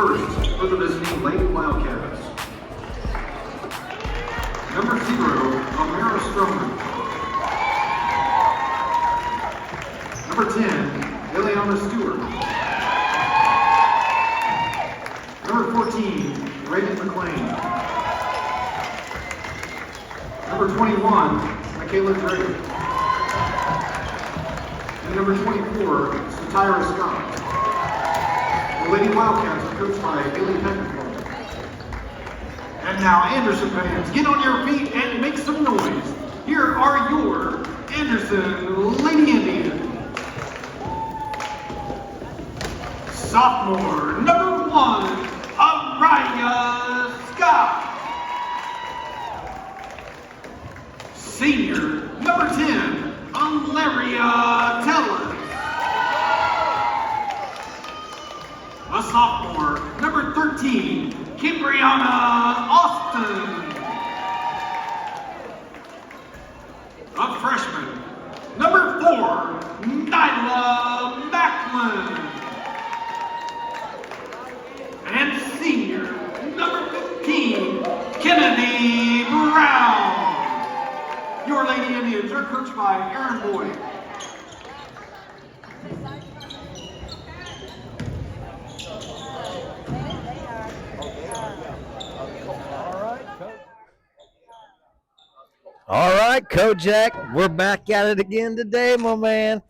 First, for the visiting Lady Wildcats. Number 0, Amara Stroman. Number 10, Ileana Stewart. Number 14, Reagan McLean. Number 21, Michaela Drake. And number 24, Satira Scott. The Lady Wildcats are coached by Haley Peckinpah. And now, Anderson fans, get on your feet and make some noise. Here are your Anderson Lady Indians. Sophomore, number 1, Araya Scott. Senior, number 10, Alaria Tellers. A sophomore, number 13, Kimbriana Austin. A freshman, number 4, Nyla Macklin. And senior, number 15, Kennedy Brown. Your Lady Indians are coached by Aaron Boyd. All right, Kojak, we're back at it again today, my man.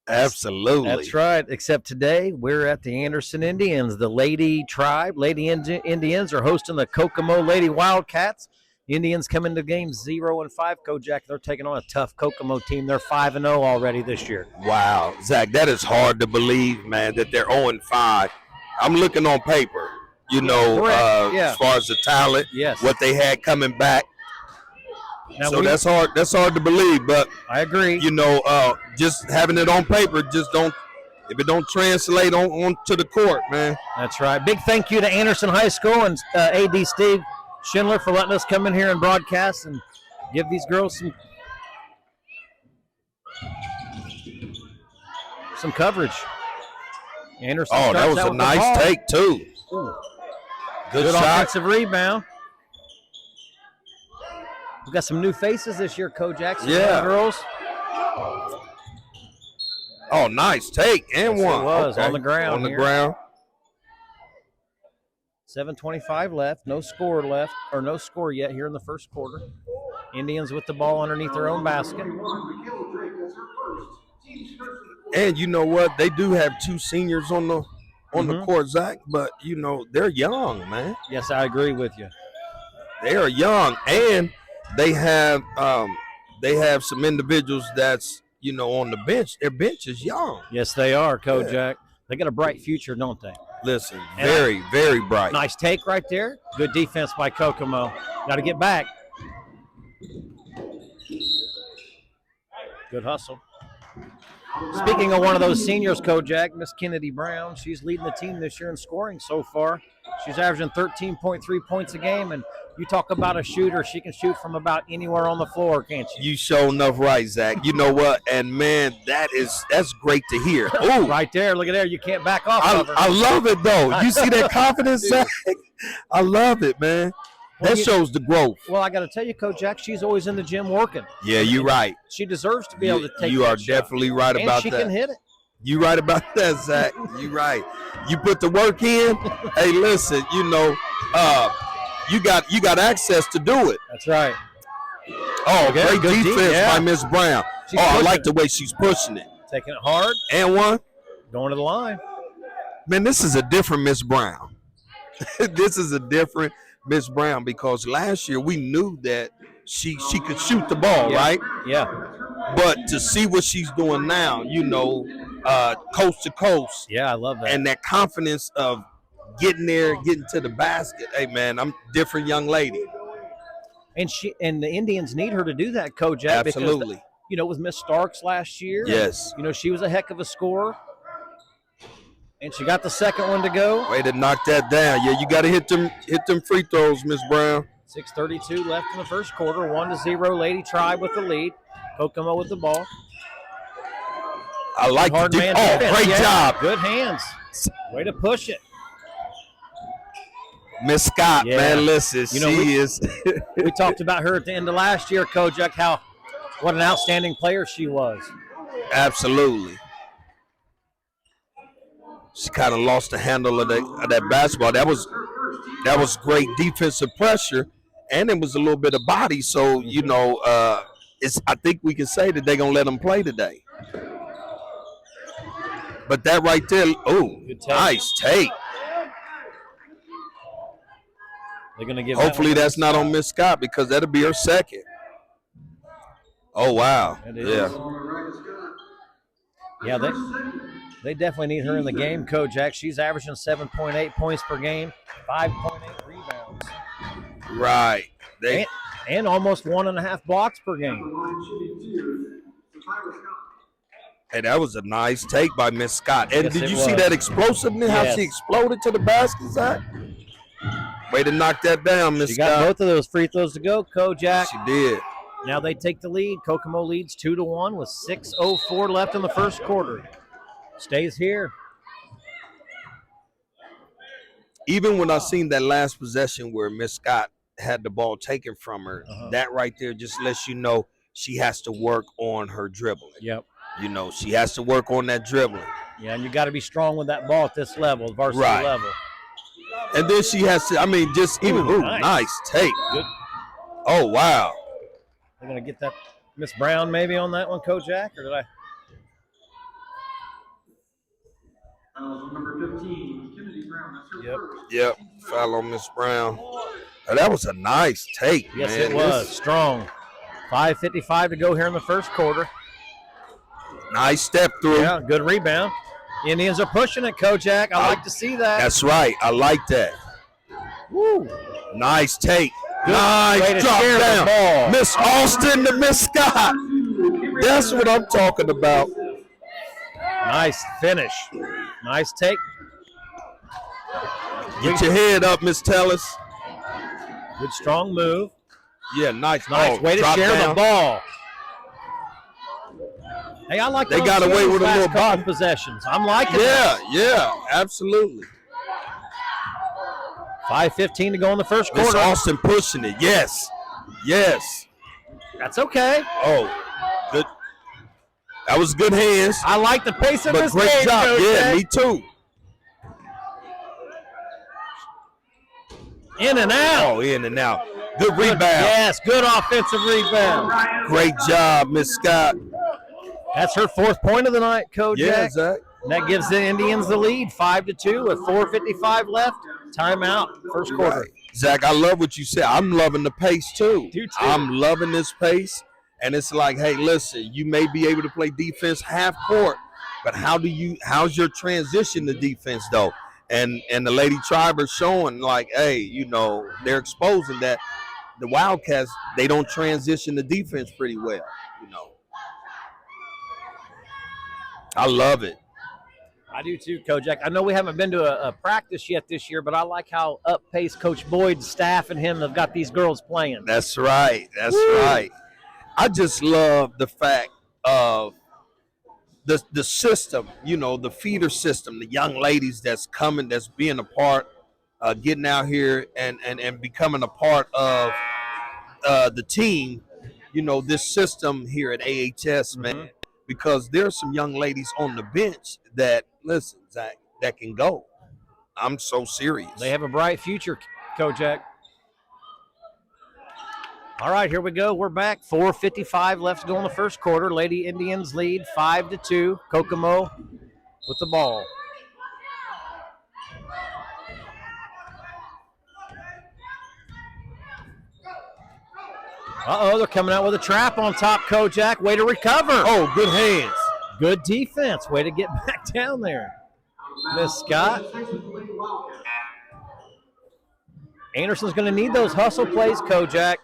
Absolutely. That's right, except today we're at the Anderson Indians. The Lady Tribe, Lady Indians are hosting the Kokomo Lady Wildcats. Indians come into games 0-5, Kojak. They're taking on a tough Kokomo team. They're 5-0 already this year. Wow, Zach, that is hard to believe, man, that they're 0-5. I'm looking on paper, as far as the talent, what they had coming back. Now so that's hard to believe, but I agree. Just having it on paper, if it don't translate on to the court, man. That's right. Big thank you to Anderson High School and AD Steve Schindler for letting us come in here and broadcast and give these girls some coverage. Anderson. Oh, that was a nice take too. Ooh. Good shot. Offensive rebound. We got some new faces this year, Kojak. Yeah, girls. Oh, nice take and yes, one. It was on the ground. On the ground. 7:25 left. No score yet here in the first quarter. Indians with the ball underneath their own basket. And you know what? They do have 2 seniors on the court, Zach. But they're young, man. Yes, I agree with you. They are young, and they have some individuals that's on the bench. Their bench is young. Yes, they are, Kojak. Yeah. They got a bright future, don't they? Listen, very, very bright. Nice take right there. Good defense by Kokomo. Got to get back. Good hustle. Speaking of one of those seniors, Kojak, Miss Kennedy Brown, she's leading the team this year in scoring so far. She's averaging 13.3 points a game, and you talk about a shooter, she can shoot from about anywhere on the floor, can't you? You sure enough right, Zach. You know what? And, man, that's great to hear. Ooh. Right there. Look at there. You can't back off of her. I love it, though. You see that confidence, Zach? I love it, man. That shows the growth. Well, I got to tell you, Kojak, she's always in the gym working. Yeah, you're right. She deserves to be able to take You are definitely right about that. And she can hit it. You right about that, Zach. You right. You put the work in. Hey, listen, you got access to do it. That's right. Oh, okay, great defense by Miss Brown. I like the way she's pushing it. Taking it hard. And one. Going to the line. Man, this is a different Miss Brown. This is a different Miss Brown because last year we knew that she could shoot the ball, right? Yeah. But to see what she's doing now, coast to coast. Yeah, I love that. And that confidence of getting there, getting to the basket. Hey, man, I'm a different young lady. And the Indians need her to do that, Kojak. Absolutely. Because, with Miss Starks last year. Yes. She was a heck of a scorer. And she got the second one to go. Way to knock that down. Yeah, you got to hit them free throws, Miss Brown. 6:32 left in the first quarter. 1-0, Lady Tribe with the lead. Kokomo with the ball. I like hard man. Great job. Good hands. Way to push it. Miss Scott, man, listen, she is. We talked about her at the end of last year, Kojak, what an outstanding player she was. Absolutely. She kind of lost the handle of that basketball. That was great defensive pressure, and it was a little bit of body. So I think we can say that they're gonna let them play today. But that right there, nice take. They're gonna give. Hopefully that's not on Miss Scott because that'll be her second. Oh wow! Yeah, they definitely need her in the game, Kojak. She's averaging 7.8 points per game, 5.8 rebounds. Right. And almost 1.5 blocks per game. Hey, that was a nice take by Miss Scott. And did you see that explosiveness? Yes. How she exploded to the basket, Zach? Way to knock that down, Miss Scott. She got both of those free throws to go, Kojak. She did. Now they take the lead. Kokomo leads 2-1 with 6:04 left in the first quarter. Stays here. Even when I seen that last possession where Miss Scott had the ball taken from her, that right there just lets you know she has to work on her dribbling. Yep. She has to work on that dribbling. Yeah, and you got to be strong with that ball at this level, varsity level. And then she has to, nice take. Good. Oh, wow. They're going to get that Miss Brown maybe on that one, Kojak, or did I? Number 15, Kennedy Brown. That's her first. Yep, foul on Miss Brown. Oh, that was a nice take, yes, man. It was. Strong. 5:55 to go here in the first quarter. Nice step through. Yeah, good rebound. Indians are pushing it, Kojak. I like to see that. That's right. I like that. Woo. Nice take. Good nice drop down. Miss Austin to Miss Scott. That's what I'm talking about. Nice finish. Nice take. Get your head up, Miss Tellis. Good strong move. Yeah, nice. Way to share the ball. Hey, I like they got away with a little ball possessions. I'm liking it. Yeah, absolutely. 5:15 to go in the first quarter. Miss Austin pushing it. Yes. That's okay. Oh, good. That was good hands. I like the pace of this game. Great job. Yeah, me too. In and out. Oh, in and out. Good rebound. Yes, good offensive rebound. Great job, Miss Scott. That's her 4th point of the night, Kojak. Yeah, Zach. And that gives the Indians the lead, 5-2 with 4:55 left. Timeout, first quarter. Right. Zach, I love what you said. I'm loving the pace too. You too. I'm loving this pace. And it's like, hey, listen, you may be able to play defense half court, but how's your transition to defense though? And the Lady Tribe are showing like, hey, they're exposing that the Wildcats, they don't transition to defense pretty well, I love it. I do too, Kojak. I know we haven't been to a practice yet this year, but I like how up-paced Coach Boyd's staff and him have got these girls playing. That's right. Right. I just love the fact of the system, the feeder system, the young ladies that's coming, that's being a part, getting out here and becoming a part of the team, this system here at AHS, man. Because there's some young ladies on the bench that, listen, Zach, that can go. I'm so serious. They have a bright future, Kojak. All right, here we go. We're back. 4:55 left to go in the first quarter. Lady Indians lead 5-2. Kokomo with the ball. They're coming out with a trap on top, Kojak. Way to recover. Oh, good hands. Good defense. Way to get back down there. Miss Scott. Anderson's going to need those hustle plays, Kojak.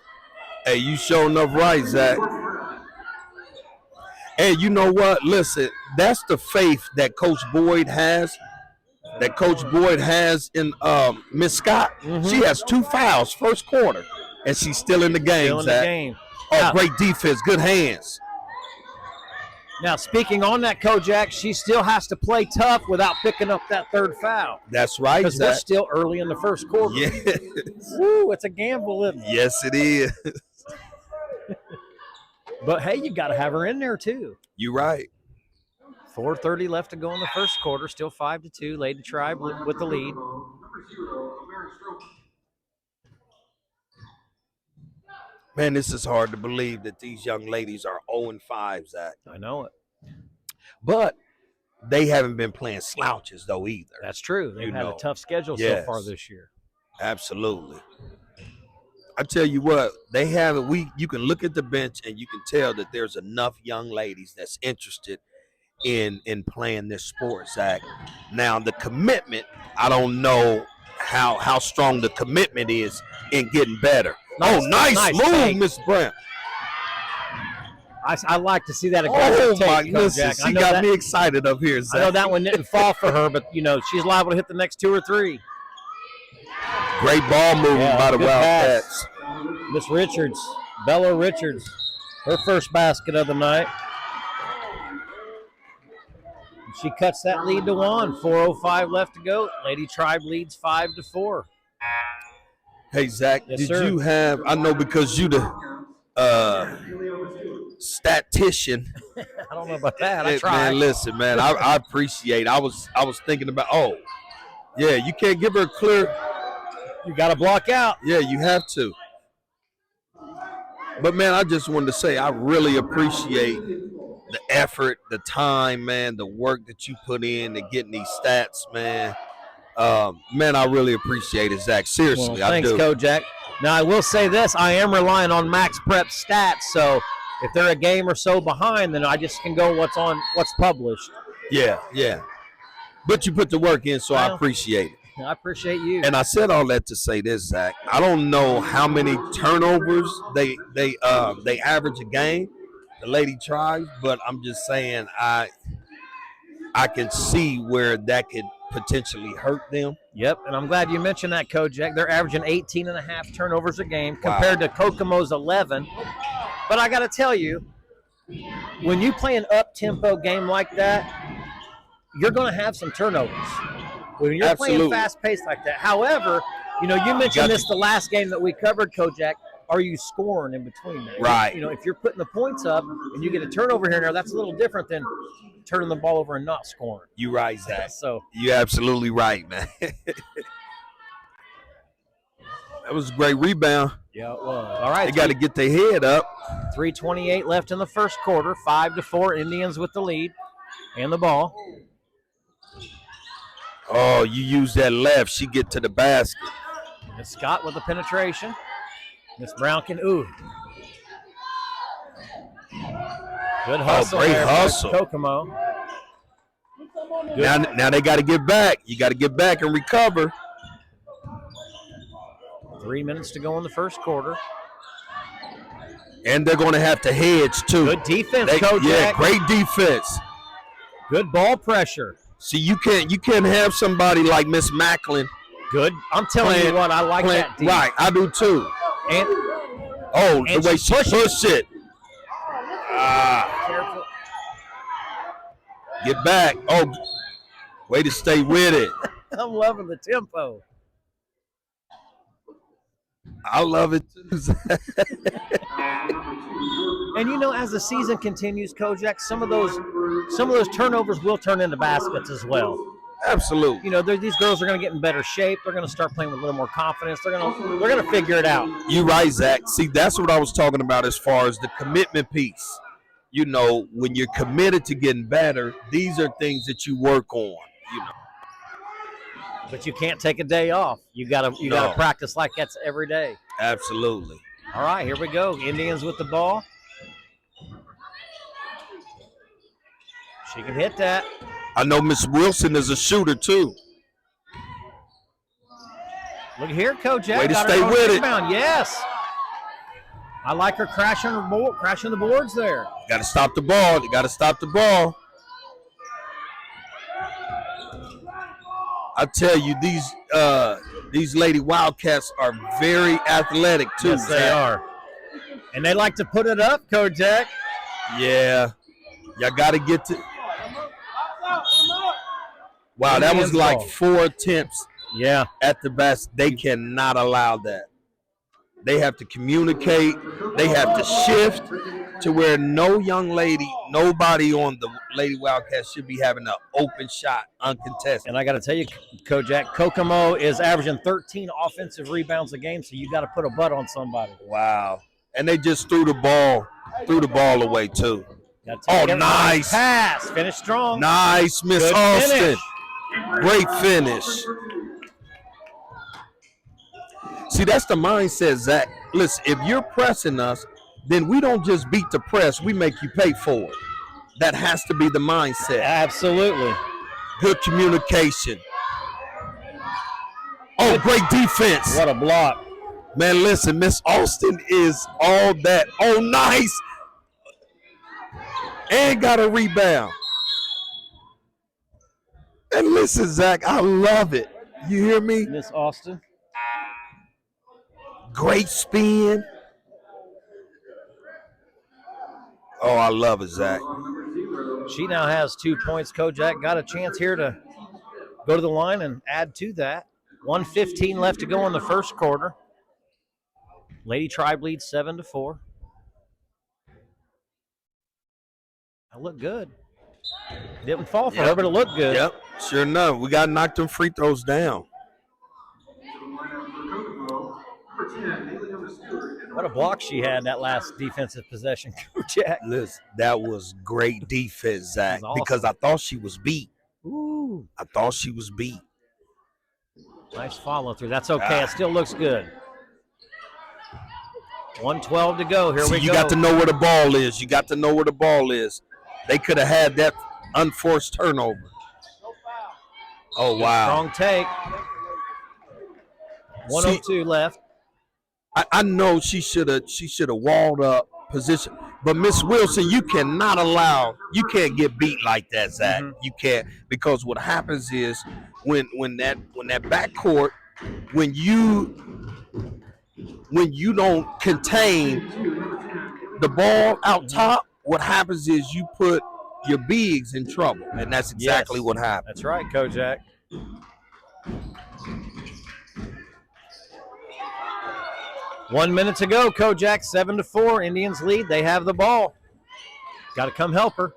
Hey, you sure enough right, Zach. Hey, you know what? Listen, that's the faith that Coach Boyd has. That Coach Boyd has in Miss Scott. She has 2 fouls first quarter. And she's still in the game, Still in the game. Oh, great defense. Good hands. Now, speaking on that, Kojak, she still has to play tough without picking up that third foul. That's right. Because we're still early in the first quarter. Yes. Woo, it's a gamble, isn't it? Yes, it is. But, hey, you got to have her in there, too. You're right. 4:30 left to go in the first quarter. Still 5-2. Lady Tribe with the lead. Man, this is hard to believe that these young ladies are 0-5, Zach. I know it. But they haven't been playing slouches, though, either. That's true. They've had a tough schedule so far this year. Absolutely. I tell you what, they have you can look at the bench and you can tell that there's enough young ladies that's interested in playing this sport, Zach. Now, the commitment, I don't know how strong the commitment is in getting better. Nice move, Miss Brown. I like to see that aggressive take, my goodness. She got me excited up here, Zach. I know that one didn't fall for her, but, she's liable to hit the next 2 or 3. Great ball moving by the Wildcats. Miss Richards, Bella Richards, her first basket of the night. She cuts that lead to 1. 4:05 left to go. Lady Tribe leads 5-4. Hey, Zach, yes, did sir. you have, I know because you the statistician. I don't know about that. I tried. Man, listen, man, I appreciate. I was thinking about, you can't give her a clear. You got to block out. Yeah, you have to. But, man, I just wanted to say I really appreciate the effort, the time, man, the work that you put in to getting these stats, man. Man, I really appreciate it, Zach. Seriously, thanks, I do. Kojak. Now, I will say this. I am relying on Max Prep stats, so if they're a game or so behind, then I just can go what's published. Yeah. But you put the work in, so I appreciate it. I appreciate you. And I said all that to say this, Zach. I don't know how many turnovers they average a game, the Lady Tribes, but I'm just saying I can see where that could potentially hurt them. Yep, and I'm glad you mentioned that, Kojak. They're averaging 18.5 turnovers a game compared to Kokomo's 11. But I got to tell you, when you play an up-tempo game like that, you're going to have some turnovers. When you're playing fast-paced like that. However, you mentioned the last game that we covered, Kojak. Are you scoring in between that? Right. If you're putting the points up and you get a turnover here and there, that's a little different than turning the ball over and not scoring. You're right, Zach. So you're absolutely right, man. That was a great rebound. Yeah, it was. All right. They got to get their head up. 3:28 left in the first quarter. 5-4. Indians with the lead and the ball. Oh, you use that left. She get to the basket. Miss Scott with the penetration. Miss Brown can, Good hustle. Great hustle. Kokomo. Now they got to get back. You got to get back and recover. 3 minutes to go in the first quarter. And they're going to have to hedge, too. Good defense, Kojak. Yeah, great defense. Good ball pressure. See, you can't have somebody like Miss Macklin. Good. I'm telling you what, I like that defense. Right, I do, too. And the way she pushed it. Careful. Get back. Way to stay with it. I'm loving the tempo. I love it too. And as the season continues, Kojak, some of those turnovers will turn into baskets as well. Absolutely. These girls are going to get in better shape. They're going to start playing with a little more confidence. They're going to figure it out. You're right, Zach. See, that's what I was talking about as far as the commitment piece. When you're committed to getting better, these are things that you work on. But you can't take a day off. You got to practice like that's every day. Absolutely. All right, here we go. Indians with the ball. She can hit that. I know Miss Wilson is a shooter too. Look here, Kojak. Way to stay with it. Yes. I like her crashing the boards there. Got to stop the ball. You got to stop the ball. I tell you, these Lady Wildcats are very athletic too. Yes, they are. And they like to put it up, Kojak. Yeah. Y'all got to get to. Wow, that was like 4 attempts. Yeah. At the best, they cannot allow that. They have to communicate. They have to shift to where no young lady, nobody on the Lady Wildcats should be having an open shot uncontested. And I got to tell you, Kojak, Kokomo is averaging 13 offensive rebounds a game, so you got to put a butt on somebody. Wow. And they just threw the ball away too. Oh, nice pass. Finish strong. Nice, Miss Austin. Finish. Great finish. See, that's the mindset, Zach. Listen, if you're pressing us, then we don't just beat the press, we make you pay for it. That has to be the mindset. Absolutely. Good communication. Oh, great defense. What a block. Man, listen, Miss Austin is all that. Oh, nice. And got a rebound. And listen, Zach, I love it. You hear me? Miss Austin. Great spin. Oh, I love it, Zach. She now has 2 points. Kojak got a chance here to go to the line and add to that. 1:15 left to go in the first quarter. Lady Tribe leads 7-4. That looked good. Didn't fall for her, but it looked good. Yep, sure enough. We got to knock them free throws down. What a block she had in that last defensive possession, Kojak. Listen, that was great defense, Zach, awesome. because I thought she was beat. Ooh. I thought she was beat. Nice follow through. That's okay. It still looks good. 1:12 to go. Here we go. You got to know where the ball is. You got to know where the ball is. They could have had that unforced turnover. Oh, wow. Strong take. 1:02 left. I know she should have walled up position. But Miss Wilson, you can't get beat like that, Zach. Mm-hmm. You can't, because what happens is when that backcourt, when you don't contain the ball out top, what happens is you put your bigs in trouble, and that's exactly what happened. That's right, Kojak. One minute to go, Kojak, 7-4. Indians lead. They have the ball. Got to come help her.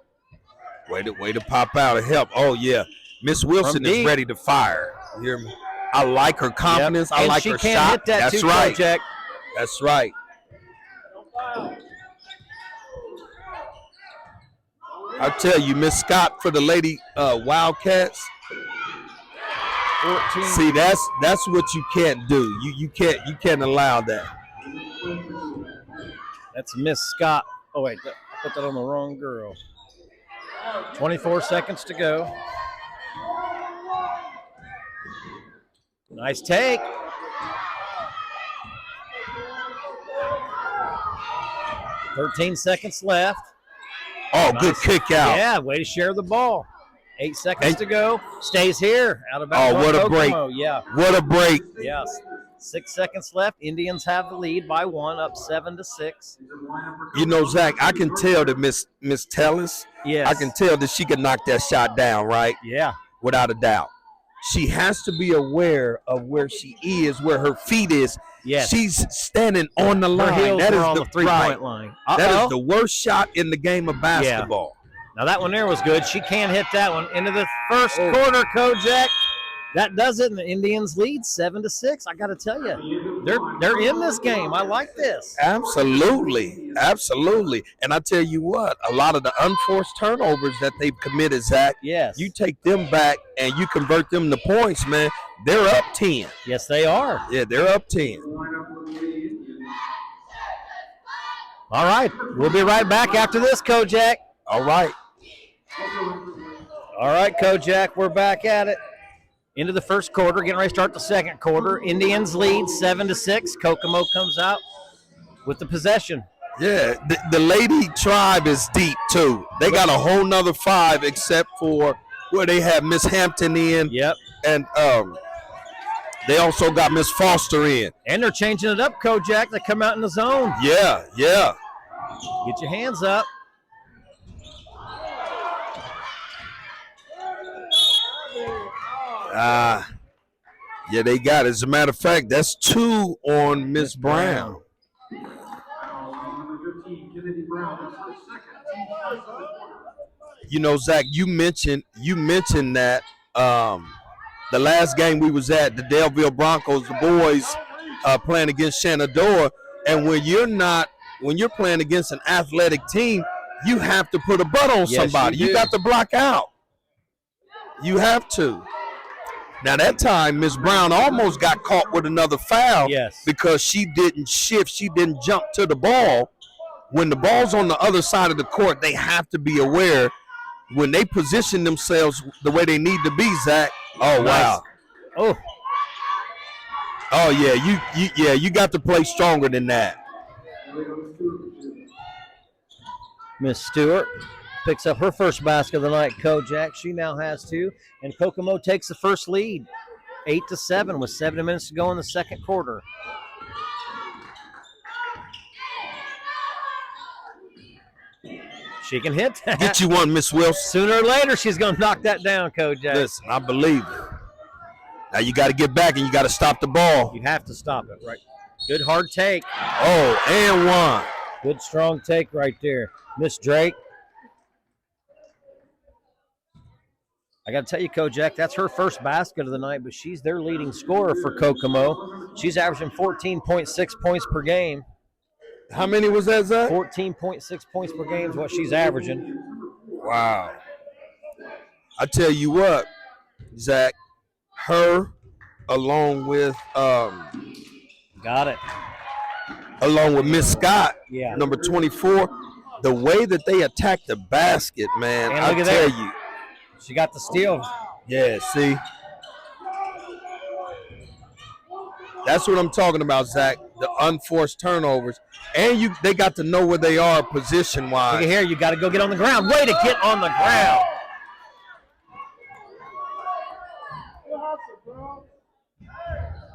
Way to pop out and help. Oh, yeah. Miss Wilson is ready to fire. You hear me? I like her confidence. Yep. I like her shot. And she can't hit that That's too, right. Kojak. That's right. I tell you, Miss Scott for the Lady Wildcats. 14. See, that's what you can't do. You can't allow that. That's Miss Scott. Oh wait, I put that on the wrong girl. 24 seconds to go. Nice take. $13 seconds left. Oh, nice. Good kick out. Yeah, way to share the ball. 8 seconds to go. Stays here. Out of bounds. Oh, what a Kokomo. break. Yeah. What a break. Yes. 6 seconds left. Indians have the lead by 1, up 7-6. You know, Zach, I can tell that Miss Tellis, yes. I can tell that she can knock that shot down, right? Yeah. Without a doubt. She has to be aware of where she is, where her feet is. Yes. She's standing on the line. Her heels that is on the 3-point line. That is the worst shot in the game of basketball. Yeah. Now that one there was good. She can't hit that one. Into the first quarter, Kojak. That does it, and the Indians lead 7-6. I got to tell you, they're in this game. I like this. Absolutely, absolutely. And I tell you what, a lot of the unforced turnovers that they've committed, Zach. Yes. You take them back and you convert them to points, man. They're up 10. Yes, they are. Yeah, they're up 10. All right, we'll be right back after this, Kojak. All right. All right, Kojak, we're back at it. Into the first quarter, getting ready to start the second quarter. Indians lead 7-6. Kokomo comes out with the possession. Yeah, the Lady Tribe is deep, too. They got a whole nother 5 except for where they have Miss Hampton in. Yep. And they also got Miss Foster in. And they're changing it up, Kojak. They come out in the zone. Yeah, yeah. Get your hands up. Yeah, they got it. As a matter of fact, that's 2 on Miss Brown. You know, Zach, you mentioned that the last game we was at, the Delville Broncos, the boys playing against Shenandoah, and when you're playing against an athletic team, you have to put a butt on somebody. You got to block out. You have to. Now that time, Miss Brown almost got caught with another foul because she didn't shift, she didn't jump to the ball. When the ball's on the other side of the court, they have to be aware when they position themselves the way they need to be, Zach. Oh, wow. Oh. Oh, yeah, you got to play stronger than that. Miss Stewart picks up her first basket of the night, Kojak. She now has 2, and Kokomo takes the first lead, 8-7, with 7 minutes to go in the second quarter. She can hit that. Get you one, Miss Wilson. Sooner or later, she's going to knock that down, Kojak. Listen, I believe it. Now you got to get back and you got to stop the ball. You have to stop it, right? Good hard take. Oh, and 1. Good strong take right there. Miss Drake. I got to tell you, Kojak, that's her first basket of the night, but she's their leading scorer for Kokomo. She's averaging 14.6 points per game. How many was that, Zach? 14.6 points per game is what she's averaging. Wow. I tell you what, Zach, her along with got it. Along with Miss Scott, yeah, number 24, the way that they attack the basket, man, I tell you. She got the steal. Yeah, see? That's what I'm talking about, Zach. The unforced turnovers. And they got to know where they are position-wise. Look at here. You got to go get on the ground. Way to get on the ground.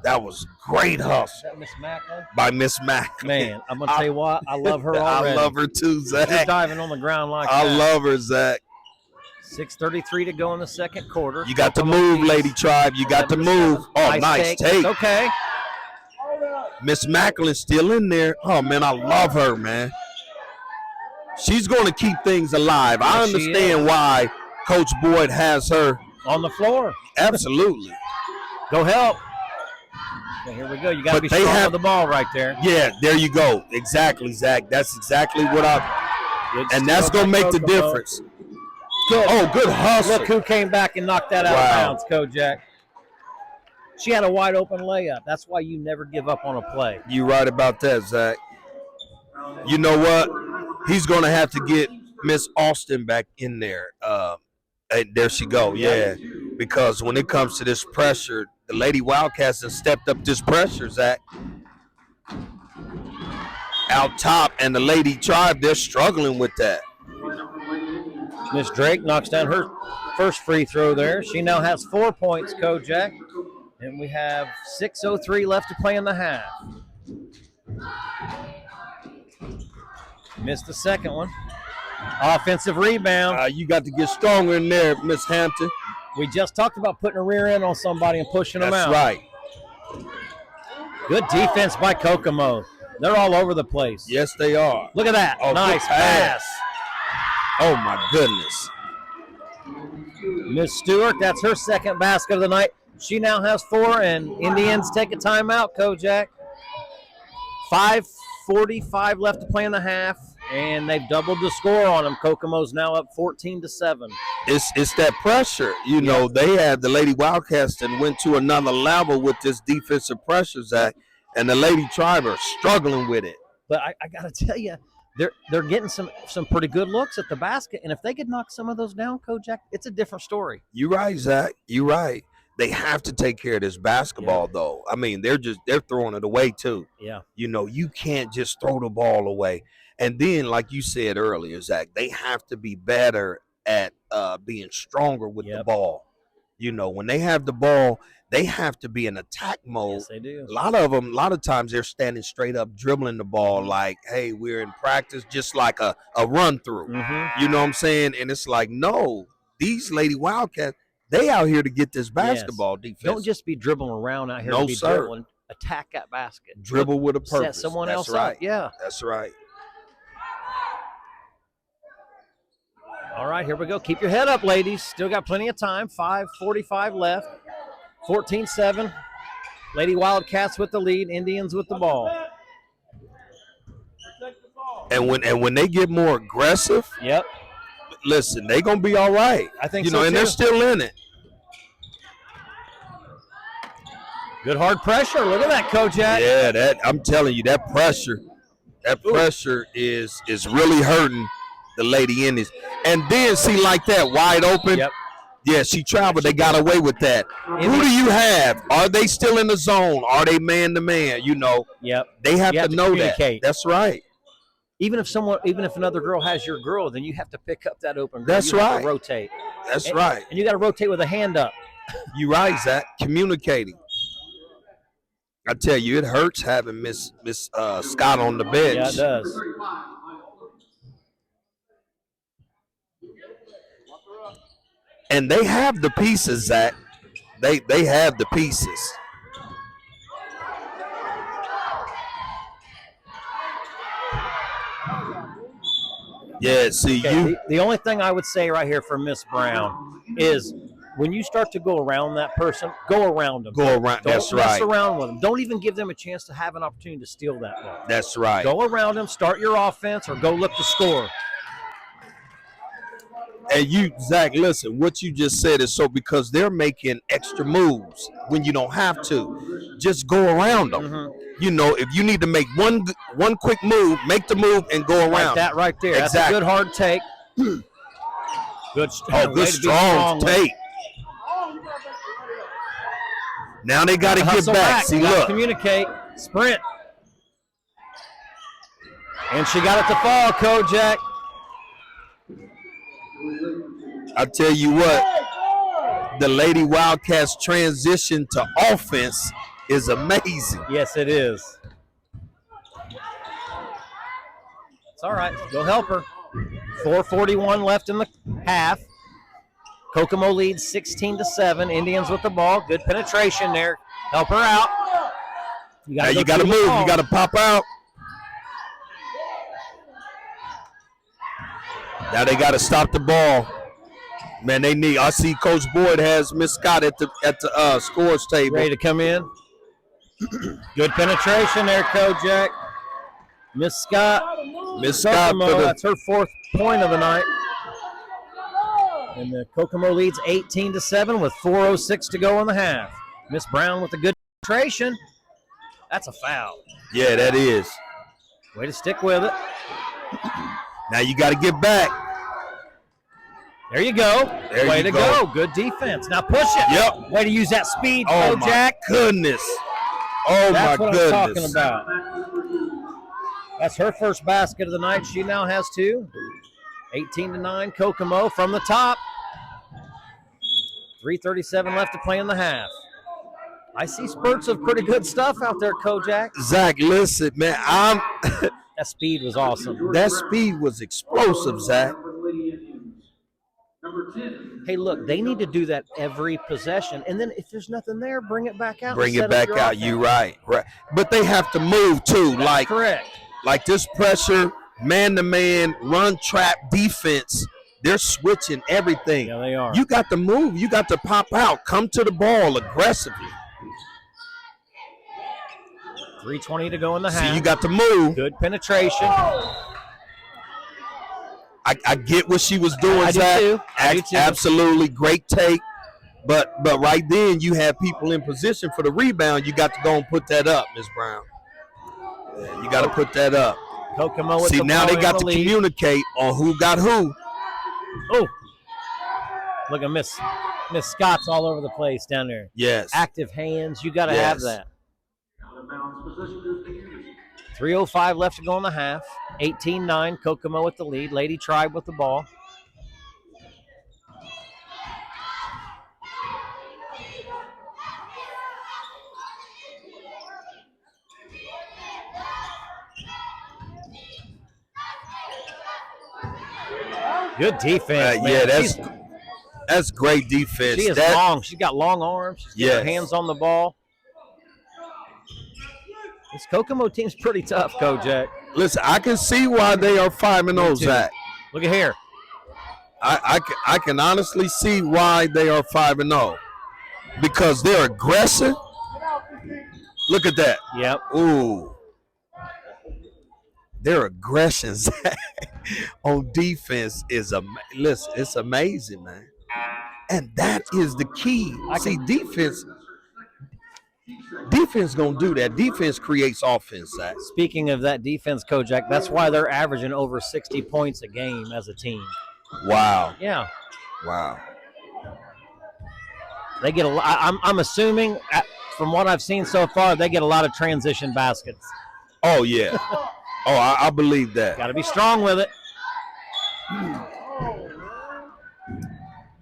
That was great hustle. Miss Macklin? By Miss Macklin. Man, I'm going to tell you what. I love her already. I love her too, Zach. You're diving on the ground like that. I love her, Zach. 6:33 to go in the second quarter. You got to move, Lady Tribe. You got to move. Oh, nice take. Okay. Miss Macklin's still in there. Oh, man, I love her, man. She's going to keep things alive. I understand why Coach Boyd has her on the floor. Absolutely. Go help. Okay, here we go. You got to be strong on the ball right there. Yeah, there you go. Exactly, Zach. That's exactly what and that's going to make the difference. Good. Oh, good hustle. Look who came back and knocked that out of bounds, Kojak. She had a wide open layup. That's why you never give up on a play. You're right about that, Zach. You know what? He's going to have to get Miss Austin back in there. And there she go, yeah. Because when it comes to this pressure, the Lady Wildcats have stepped up this pressure, Zach. Out top, and the Lady Tribe, they're struggling with that. Miss Drake knocks down her first free throw there. She now has 4 points, Kojak. And we have 6:03 left to play in the half. Missed the second one. Offensive rebound. You got to get stronger in there, Miss Hampton. We just talked about putting a rear end on somebody and pushing them out. That's right. Good defense by Kokomo. They're all over the place. Yes, they are. Look at that. Oh, nice pass. Oh, my goodness. Miss Stewart, that's her second basket of the night. She now has 4, and Indians take a timeout, Kojak. 5:45 left to play in the half, and they've doubled the score on them. Kokomo's now up 14-7. It's that pressure. You know, they had the Lady Wildcats and went to another level with this defensive pressure, Zach, and the Lady Tribe are struggling with it. But I got to tell you, they're getting some pretty good looks at the basket, and if they could knock some of those down, Kojak, it's a different story. You're right, Zach. You're right. They have to take care of this basketball, though. I mean, they're throwing it away, too. Yeah. You know, you can't just throw the ball away. And then, like you said earlier, Zach, they have to be better at being stronger with the ball. You know, when they have the ball, they have to be in attack mode. Yes, they do. A lot of times they're standing straight up, dribbling the ball like, hey, we're in practice, just like a run through. Mm-hmm. You know what I'm saying? And it's like, no, these Lady Wildcats, They out here to get this basketball defense. Don't just be dribbling around out here. No, to be sir. dribbling. Attack that basket. Dribble with a purpose. Set someone That's else right. up. Yeah. That's right. All right, here we go. Keep your head up, ladies. Still got plenty of time. 5:45 left. 14-7. Lady Wildcats with the lead. Indians with the ball. And when they get more aggressive, yep. Listen, they gonna be all right. I think so, and too. they're still in it. Good hard pressure. Look at that, Kojak. Yeah, I'm telling you, that pressure is really hurting the Lady Indians. And then see like that wide open. Yep. Yeah, she traveled. They got away with that. Who do you have? Are they still in the zone? Are they man to man? You know. Yep. They have to know that. That's right. Even if another girl has your girl, then you have to pick up that open girl. That's you right. Have to rotate. That's right. And you got to rotate with a hand up. You right, Zach. Communicating. I tell you, it hurts having Miss Scott on the bench. Yeah, it does. And they have the pieces, Zach. They have the pieces. Yeah, see, the only thing I would say right here for Miss Brown is when you start to go around that person, go around them. Go around. That's right. Don't mess around with them. Don't even give them a chance to have an opportunity to steal that ball. That's right. Go around them, start your offense, or go look to score. And you, Zach, listen, what you just said is so because they're making extra moves when you don't have to. Just go around them. Mm-hmm. You know, if you need to make one quick move, make the move and go around. Like that right there. Exactly. That's a good hard take. Good strong take. Now they got to get back. See, look. Communicate. Sprint. And she got it to fall, Kojak. I tell you what, the Lady Wildcats transition to offense is amazing. Yes, it is. It's all right. Go help her. 4:41 left in the half. Kokomo leads 16-7. Indians with the ball. Good penetration there. Help her out. You got to move. You got to pop out. Now they got to stop the ball. Man, they need. I see Coach Boyd has Miss Scott at the scores table. Ready to come in. Good penetration there, Kojak. Miss Scott. Miss Scott. That's her 4th point of the night. And the Kokomo leads 18-7 with 4:06 to go in the half. Miss Brown with a good penetration. That's a foul. Yeah, that is. Way to stick with it. Now you got to get back. There you go. Way to go. Good defense. Now push it. Yep. Way to use that speed, Oh, Kojak. my goodness. Oh, That's my what goodness. I'm talking about. That's her first basket of the night. She now has 2. 18-9, Kokomo from the top. 3:37 left to play in the half. I see spurts of pretty good stuff out there, Kojak. Zach, listen, man, that speed was awesome. That speed was explosive, Zach. Hey, look, they need to do that every possession. And then if there's nothing there, bring it back out. Bring it back out. You're right. But they have to move, too. That's correct. Like this pressure, man-to-man, run, trap, defense, they're switching everything. Yeah, they are. You got to move. You got to pop out. Come to the ball aggressively. 3:20 to go in the half. See, you got to move. Good penetration. I get what she was doing, Zach. I do too. Absolutely great take. But right then you have people in position for the rebound. You got to go and put that up, Ms. Brown. Yeah, you got to put that up. Kokomo with See, the now ball they got in to the lead. communicate on who got who. Oh, look at Miss Scott's all over the place down there. Yes. Active hands. You got to have that. 3:05 left to go in the half. 18-9, Kokomo with the lead. Lady Tribe with the ball. Good defense, man. Yeah, that's That's great defense. She is long. She's got long arms. She's got her hands on the ball. This Kokomo team's pretty tough, Kojak. Listen, I can see why they are 5-0, Zach. Look at here. I can honestly see why they are 5-0 because they're aggressive. Look at that. Yep. Ooh. Their aggression on defense is listen, it's amazing, man. And that is the key. Defense gonna do that. Defense creates offense, Zach. Speaking of that defense, Kojak, that's why they're averaging over 60 points a game as a team. Wow. Yeah. Wow. They get a lot. I'm assuming, from what I've seen so far, they get a lot of transition baskets. Oh, yeah. I believe that. Got to be strong with it.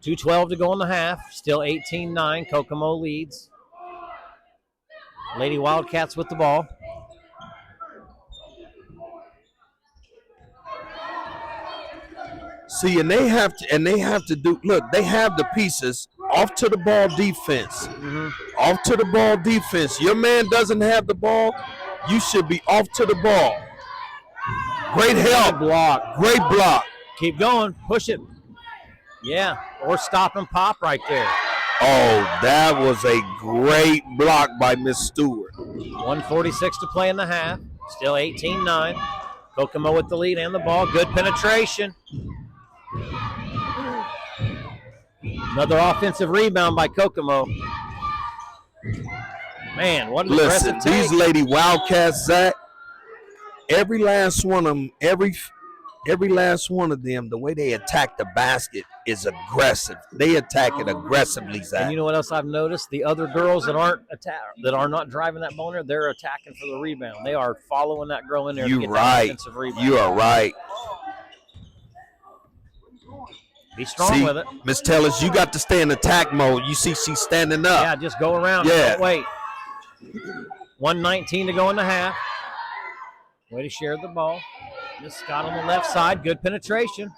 2:12 to go in the half. Still 18-9. Kokomo leads. Lady Wildcats with the ball. See, and they have to do. Look, they have the pieces. Off to the ball defense. Mm-hmm. Off to the ball defense. Your man doesn't have the ball. You should be off to the ball. Great help. Block. Great block. Keep going. Push it. Yeah. Or stop and pop right there. Oh, that was a great block by Miss Stewart. 1:46 to play in the half. Still 18-9. Kokomo with the lead and the ball. Good penetration. Another offensive rebound by Kokomo. Man, what an aggressive take. These Lady Wildcats, Zach, every last one of them, every last one of them, the way they attack the basket is aggressive. They attack it aggressively, Zach. And you know what else I've noticed? The other girls that are not driving that ball in there, they're attacking for the rebound. They are following that girl in there to get that offensive rebound. You are right. Be strong with it. Miss Tellers, you got to stay in attack mode. You see she's standing up. Yeah, just go around. Yeah. Don't wait. 1:19 to go in the half. Way to share the ball. Miss Scott on the left side. Good penetration.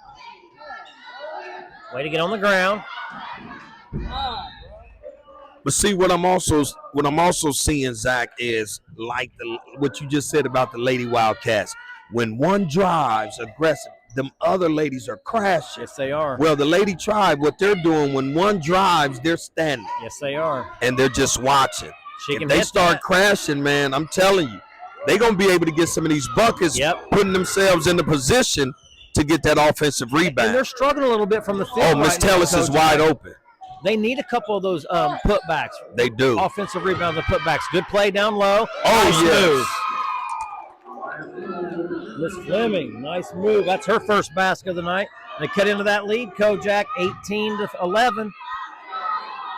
Way to get on the ground. But see, what I'm also seeing, Zach, is like what you just said about the Lady Wildcats. When one drives aggressive, them other ladies are crashing. Yes, they are. Well, the Lady Tribe, what they're doing, when one drives, they're standing. Yes, they are. And they're just watching. If they start crashing, man, I'm telling you, they're going to be able to get some of these buckets, putting themselves in the position to get that offensive rebound. And they're struggling a little bit from the field. Oh, Miss Tellis is wide open. They need a couple of those putbacks. They do. Offensive rebounds and putbacks. Good play down low. Oh, yes. Miss Fleming, nice move. That's her first basket of the night. They cut into that lead. Kojak 18-11.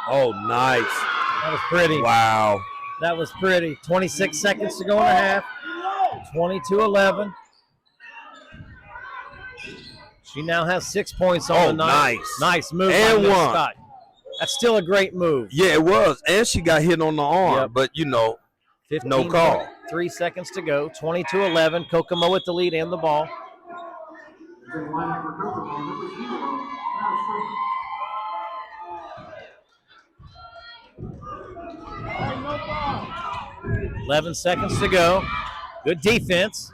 Oh, nice. That was pretty. Wow. That was pretty. 26 seconds to go in the half. 22-11. She now has 6 points on the night. Nice move. And by one. Scott. That's still a great move. Yeah, it was. And she got hit on the arm, but, no call. 3 seconds to go. 22-11. Kokomo with the lead and the ball. 11 seconds to go. Good defense.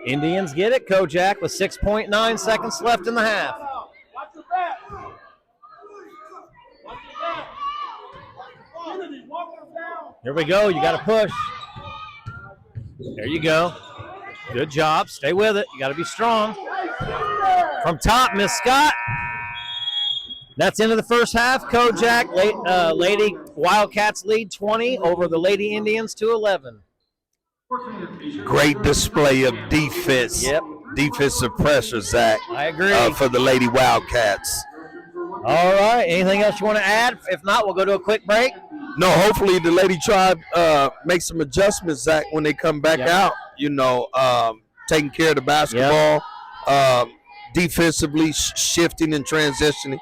Indians get it. Kojak with 6.9 seconds left in the half. Here we go. You got to push. There you go. Good job. Stay with it. You got to be strong. From top, Miss Scott. That's into the first half. Kojak, Lady Wildcats lead 20 over the Lady Indians to 11. Great display of defense. Yep. Defensive pressure, Zach. I agree. For the Lady Wildcats. All right. Anything else you want to add? If not, we'll go to a quick break. No, hopefully the Lady Tribe makes some adjustments, Zach, when they come back out. Taking care of the basketball, defensively shifting and transitioning.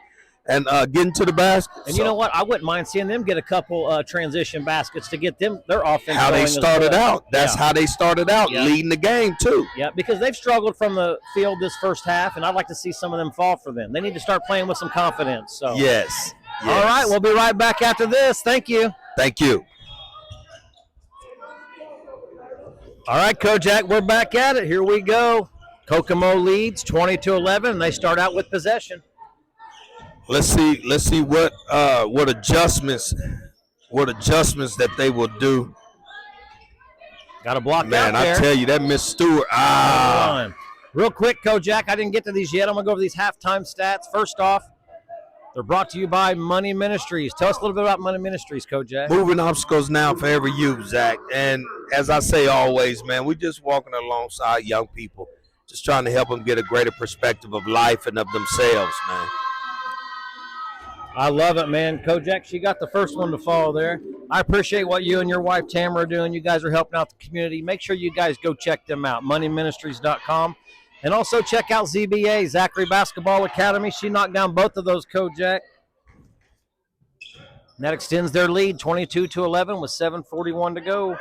and getting to the basket. And you know what? I wouldn't mind seeing them get a couple transition baskets to get them their offense. How they started out. That's how they started out, leading the game too. Yeah, because they've struggled from the field this first half, and I'd like to see some of them fall for them. They need to start playing with some confidence. So yes. All right, we'll be right back after this. Thank you. Thank you. All right, Kojak, we're back at it. Here we go. Kokomo leads 20-11, and they start out with possession. Let's see what adjustments that they will do. Got a block Man, out there. I tell you, that Miss Stewart. Real quick, Kojak, I didn't get to these yet. I'm going to go over these halftime stats. First off, they're brought to you by Money Ministries. Tell us a little bit about Money Ministries, Kojak. Moving obstacles now for every youth, Zach. And as I say always, man, we're just walking alongside young people, just trying to help them get a greater perspective of life and of themselves, man. I love it, man. Kojak, she got the first one to fall there. I appreciate what you and your wife, Tamara, are doing. You guys are helping out the community. Make sure you guys go check them out, moneyministries.com. And also check out ZBA, Zachary Basketball Academy. She knocked down both of those, Kojak. And that extends their lead, 22-11 with 7:41 to go.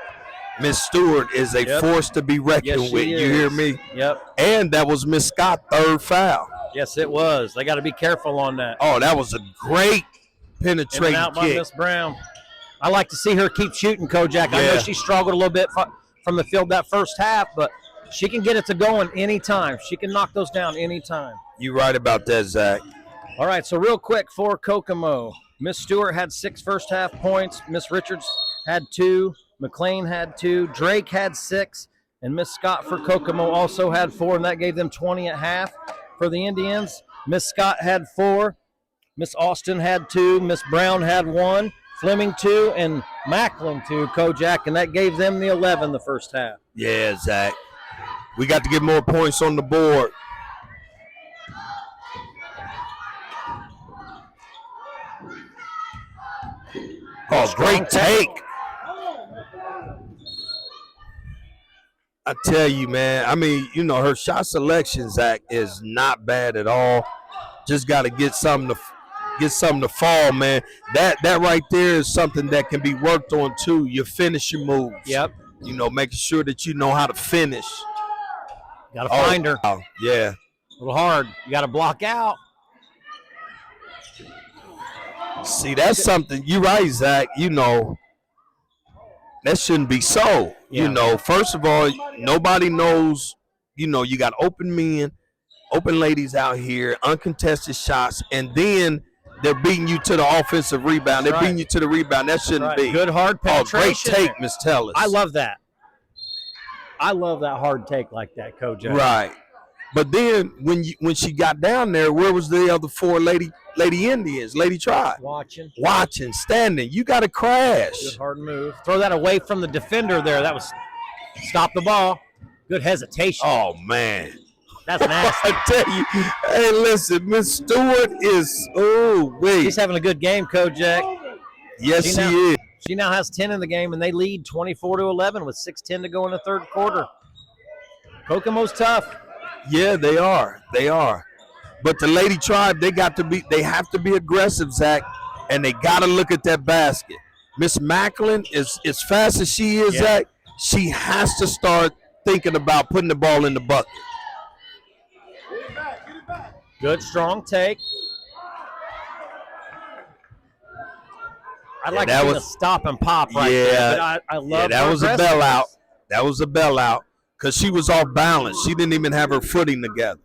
Miss Stewart is a force to be reckoned with. You hear me? Yep. And that was Miss Scott's third foul. Yes, it was. They got to be careful on that. Oh, that was a great penetrating In and out by kick. Miss Brown. I like to see her keep shooting, Kojak. I know she struggled a little bit from the field that first half, but she can get it to going anytime. She can knock those down anytime. You're right about that, Zach. All right, so real quick for Kokomo. Miss Stewart had 6 first half points. Miss Richards had 2. McLean had 2. Drake had 6. And Miss Scott for Kokomo also had 4, and that gave them 20 at half. For the Indians, Miss Scott had 4. Miss Austin had 2. Miss Brown had 1. Fleming 2. And Macklin 2, Kojak, and that gave them the 11 the first half. Yeah, Zach. We got to get more points on the board. Oh, great take. I tell you, man. I mean, you know, her shot selection, Zach, is not bad at all. Just got to get something to fall, man. That right there is something that can be worked on too. Your finishing moves. Yep. You know, making sure that you know how to finish. Got to find her. Oh, yeah. A little hard. You got to block out. See, that's something. You're right, Zach. You know, that shouldn't be so. Yeah. You know, first of all, nobody knows, you know, you got open men, open ladies out here, uncontested shots, and then they're beating you to the offensive rebound. They're beating you to the rebound. That shouldn't be. Good hard penetration. Oh, great take, Miss Tellis. I love that. I love that hard take like that, Kojak. Right. But then when she got down there, where was the other 4 lady Indians, Lady Tribe? Watching, standing. You got to crash. Good hard move. Throw that away from the defender there. That was stop the ball. Good hesitation. Oh, man. That's nasty. I tell you. Hey, listen, Miss Stewart is, She's having a good game, Kojak. Yes, she is. She now has 10 in the game, and they lead 24-11 with 6:10 to go in the third quarter. Kokomo's tough. Yeah, they are. They are. But the Lady Tribe, they have to be aggressive, Zach, and they got to look at that basket. Miss Macklin, is as fast as she is, Zach, she has to start thinking about putting the ball in the bucket. Good, strong take. I'd like to see a stop and pop right there, but I love that was a bell out. That was a bell out because she was off balance. She didn't even have her footing together.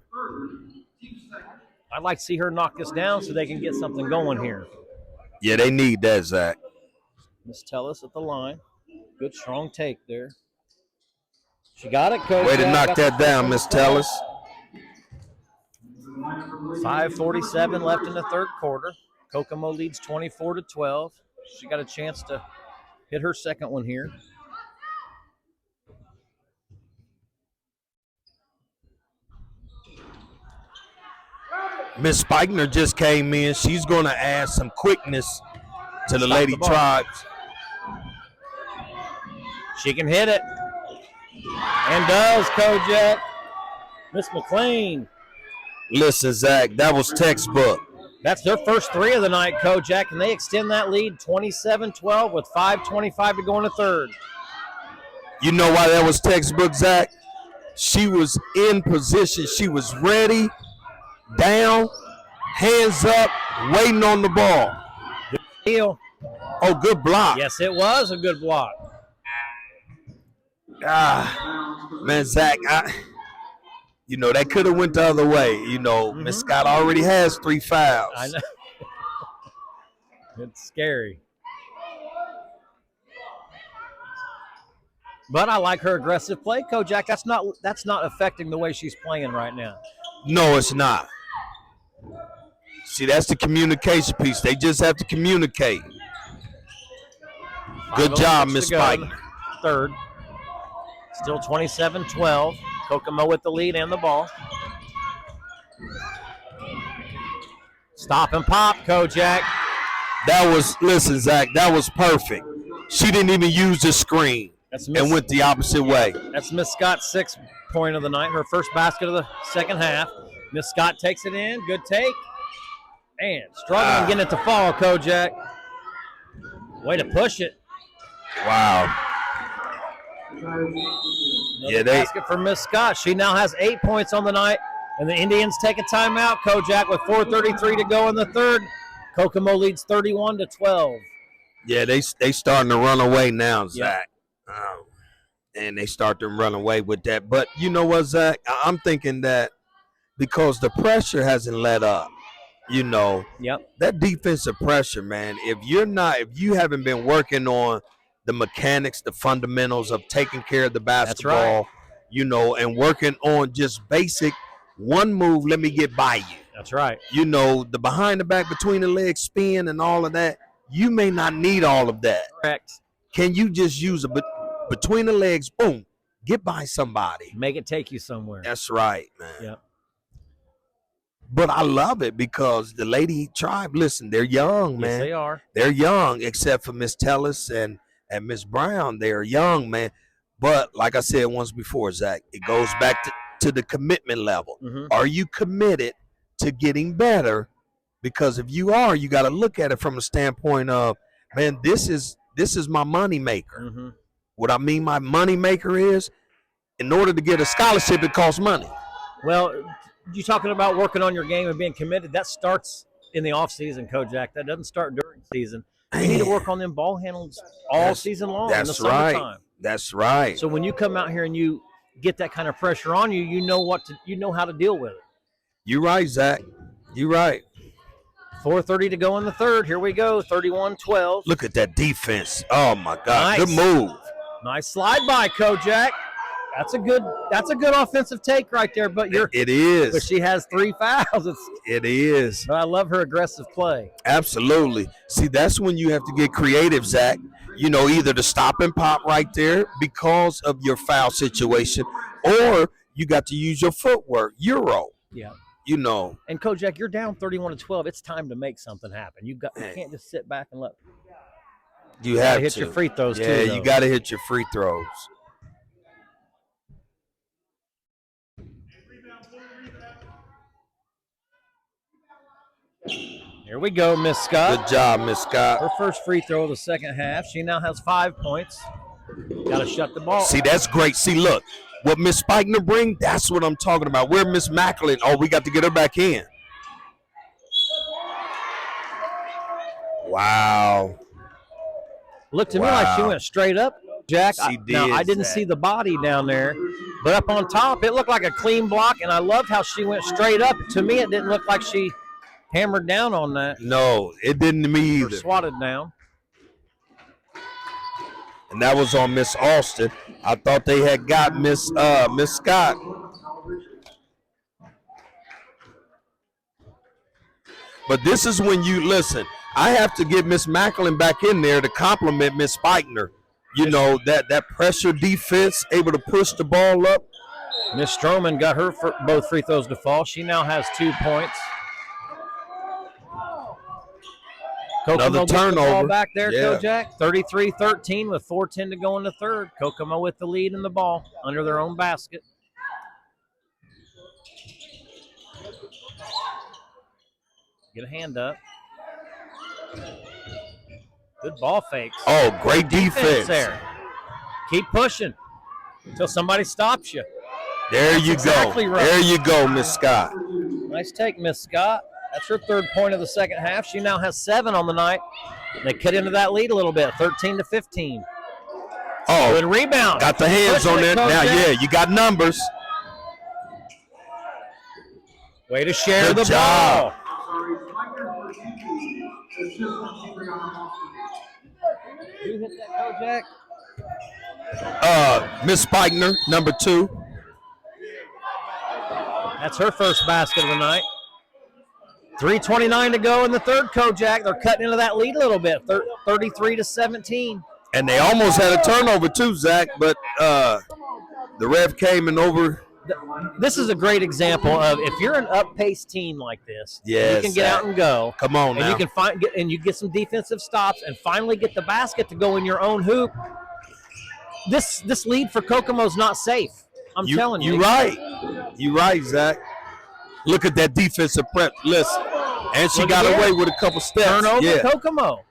I'd like to see her knock this down so they can get something going here. Yeah, they need that, Zach. Miss Tellis at the line. Good, strong take there. She got it, Coach. Way to knock that down, Miss Tellis. 5:47 left in the third quarter. Kokomo leads 24-12. She got a chance to hit her second one here. Miss Spikener just came in. She's going to add some quickness to the Lady Tribes. She can hit it. And does, Kojak. Miss McLean. Listen, Zach, that was textbook. That's their first 3 of the night, Kojak, and they extend that lead 27-12 with 5:25 to go in the third. You know why that was textbook, Zach? She was in position. She was ready, down, hands up, waiting on the ball. Good deal. Oh, good block. Yes, it was a good block. Man, Zach, that could have went the other way. Miss Scott already has 3 fouls. I know. It's scary. But I like her aggressive play, Kojak. That's not affecting the way she's playing right now. No, it's not. See, that's the communication piece. They just have to communicate. Good job, Miss Spike. Third. Still 27-12. Kokomo with the lead and the ball. Stop and pop, Kojak. Listen, Zach, that was perfect. She didn't even use the screen and went the opposite way. That's Miss Scott's 6th point of the night, her first basket of the second half. Miss Scott takes it in. Good take. And struggling getting it to fall, Kojak. Way to push it. Wow. Basket for Miss Scott. She now has 8 points on the night, and the Indians take a timeout. Kojak with 4:33 to go in the third. Kokomo leads 31-12. Yeah, they starting to run away now, Zach. And they start to run away with that. But you know what, Zach? I'm thinking that because the pressure hasn't let up, that defensive pressure, man. If you haven't been working on the mechanics, the fundamentals of taking care of the basketball, and working on just basic one move, let me get by you. That's right. The behind the back, between the legs spin and all of that, you may not need all of that. Correct. Can you just use between the legs, boom, get by somebody. Make it take you somewhere. That's right, man. Yep. But I love it because the Lady Tribe, listen, they're young, man. Yes, they are. They're young, except for Miss Tellis and Miss Brown. They're young, man. But like I said once before, Zach, it goes back to the commitment level. Mm-hmm. Are you committed to getting better? Because if you are, you got to look at it from a standpoint of, man, this is my money maker. Mm-hmm. What I mean my money maker is, in order to get a scholarship, it costs money. Well, you're talking about working on your game and being committed. That starts in the off season, Kojak. That doesn't start during season. You need to work on them ball handles all season long in the summertime. Right. That's right. So when you come out here and you get that kind of pressure on you, you know how to deal with it. You're right, Zach. You're right. 4:30 to go in the third. Here we go, 31-12. Look at that defense. Oh my God, Nice. Good move. Nice slide by, Kojak. That's a good offensive take right there. But it is. But she has 3 fouls. It is. But I love her aggressive play. Absolutely. See, that's when you have to get creative, Zach. Either to stop and pop right there because of your foul situation, or you got to use your footwork, Euro. Yeah. And Kojak, you're down 31-12. It's time to make something happen. You can't just sit back and let. You have to hit your free throws too. Yeah, you got to hit your free throws. Here we go, Miss Scott. Good job, Miss Scott. Her first free throw of the second half. She now has 5 points. Got to shut the ball. See, that's great. See, look, what Miss Spikener bring, that's what I'm talking about. Where Miss Macklin, we got to get her back in. Wow. Looked to me like she went straight up, Jack. She did. Now, I didn't see the body down there, but up on top, it looked like a clean block, and I loved how she went straight up. To me, it didn't look like she hammered down on that. No, it didn't to me either. Or swatted down. And that was on Miss Austin. I thought they had got Miss Scott. But this is when you listen. I have to get Miss Macklin back in there to compliment Miss Spikener. That pressure defense, able to push the ball up. Miss Stroman got her both free throws to fall. She now has 2 points. Another turnover. The ball back there, Kojak. 33-13 with 4:10 to go in the third. Kokomo with the lead in the ball under their own basket. Get a hand up. Good ball fakes. Oh, great defense there. Keep pushing until somebody stops you. There you exactly go. Right. There you go, Miss Scott. Nice take, Miss Scott. That's her 3rd point of the second half. She now has 7 on the night. They cut into that lead a little bit, 13-15. Oh, good rebound. Got the hands on it. Now, you got numbers. Way to share Good the job. ball. You hit that, Kojak? Miss Spikner, number 2. That's her first basket of the night. 3:29 to go in the third, Kojak. They're cutting into that lead a little bit, 33-17. And they almost had a turnover too, Zach, but the ref came and over. This is a great example of if you're an up-paced team like this, yes, you can get out and go. Come on, and now. you get some defensive stops and finally get the basket to go in your own hoop. This lead for Kokomo's not safe. I'm telling you. You're right, Zach. Look at that defensive prep. Listen, and she got away with a couple steps. Turnover, Kokomo.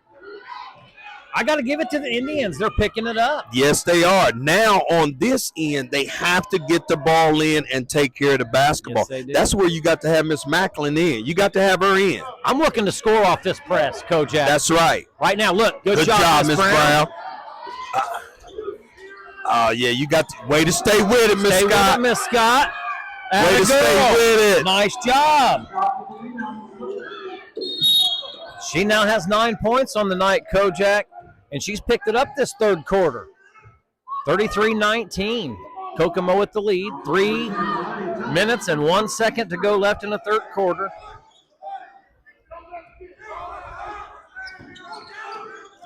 I got to give it to the Indians. They're picking it up. Yes, they are. Now, on this end, they have to get the ball in and take care of the basketball. Yes, that's where you got to have Miss Macklin in. You got to have her in. I'm looking to score off this press, Kojak. That's right. Right now, look. Good job, Miss Brown. Yeah, you got to, way to stay with it, Miss Scott. Miss Scott. Way to stay with it. Nice job. She now has 9 points on the night, Kojak, and she's picked it up this third quarter. 33-19. Kokomo with the lead. 3 minutes and 1 second to go left in the third quarter.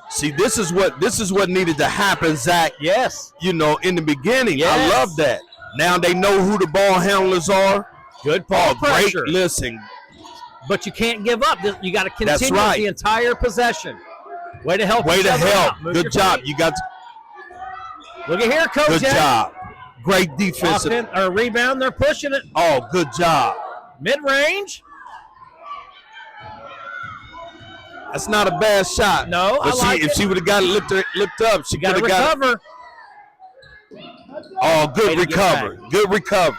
See, this is what needed to happen, Zach. Yes. In the beginning. Yes. I love that. Now they know who the ball handlers are. Good ball pressure. Great. Listen. But you can't give up. You got to continue the entire possession. Way to help. Good job. You got to. Look at here, Kojak. Good job. Great defensive. Rebound. They're pushing it. Oh, good job. Mid-range. That's not a bad shot. No, but if she would have got it looked up, she got to recover. Oh, good recover. Good recover.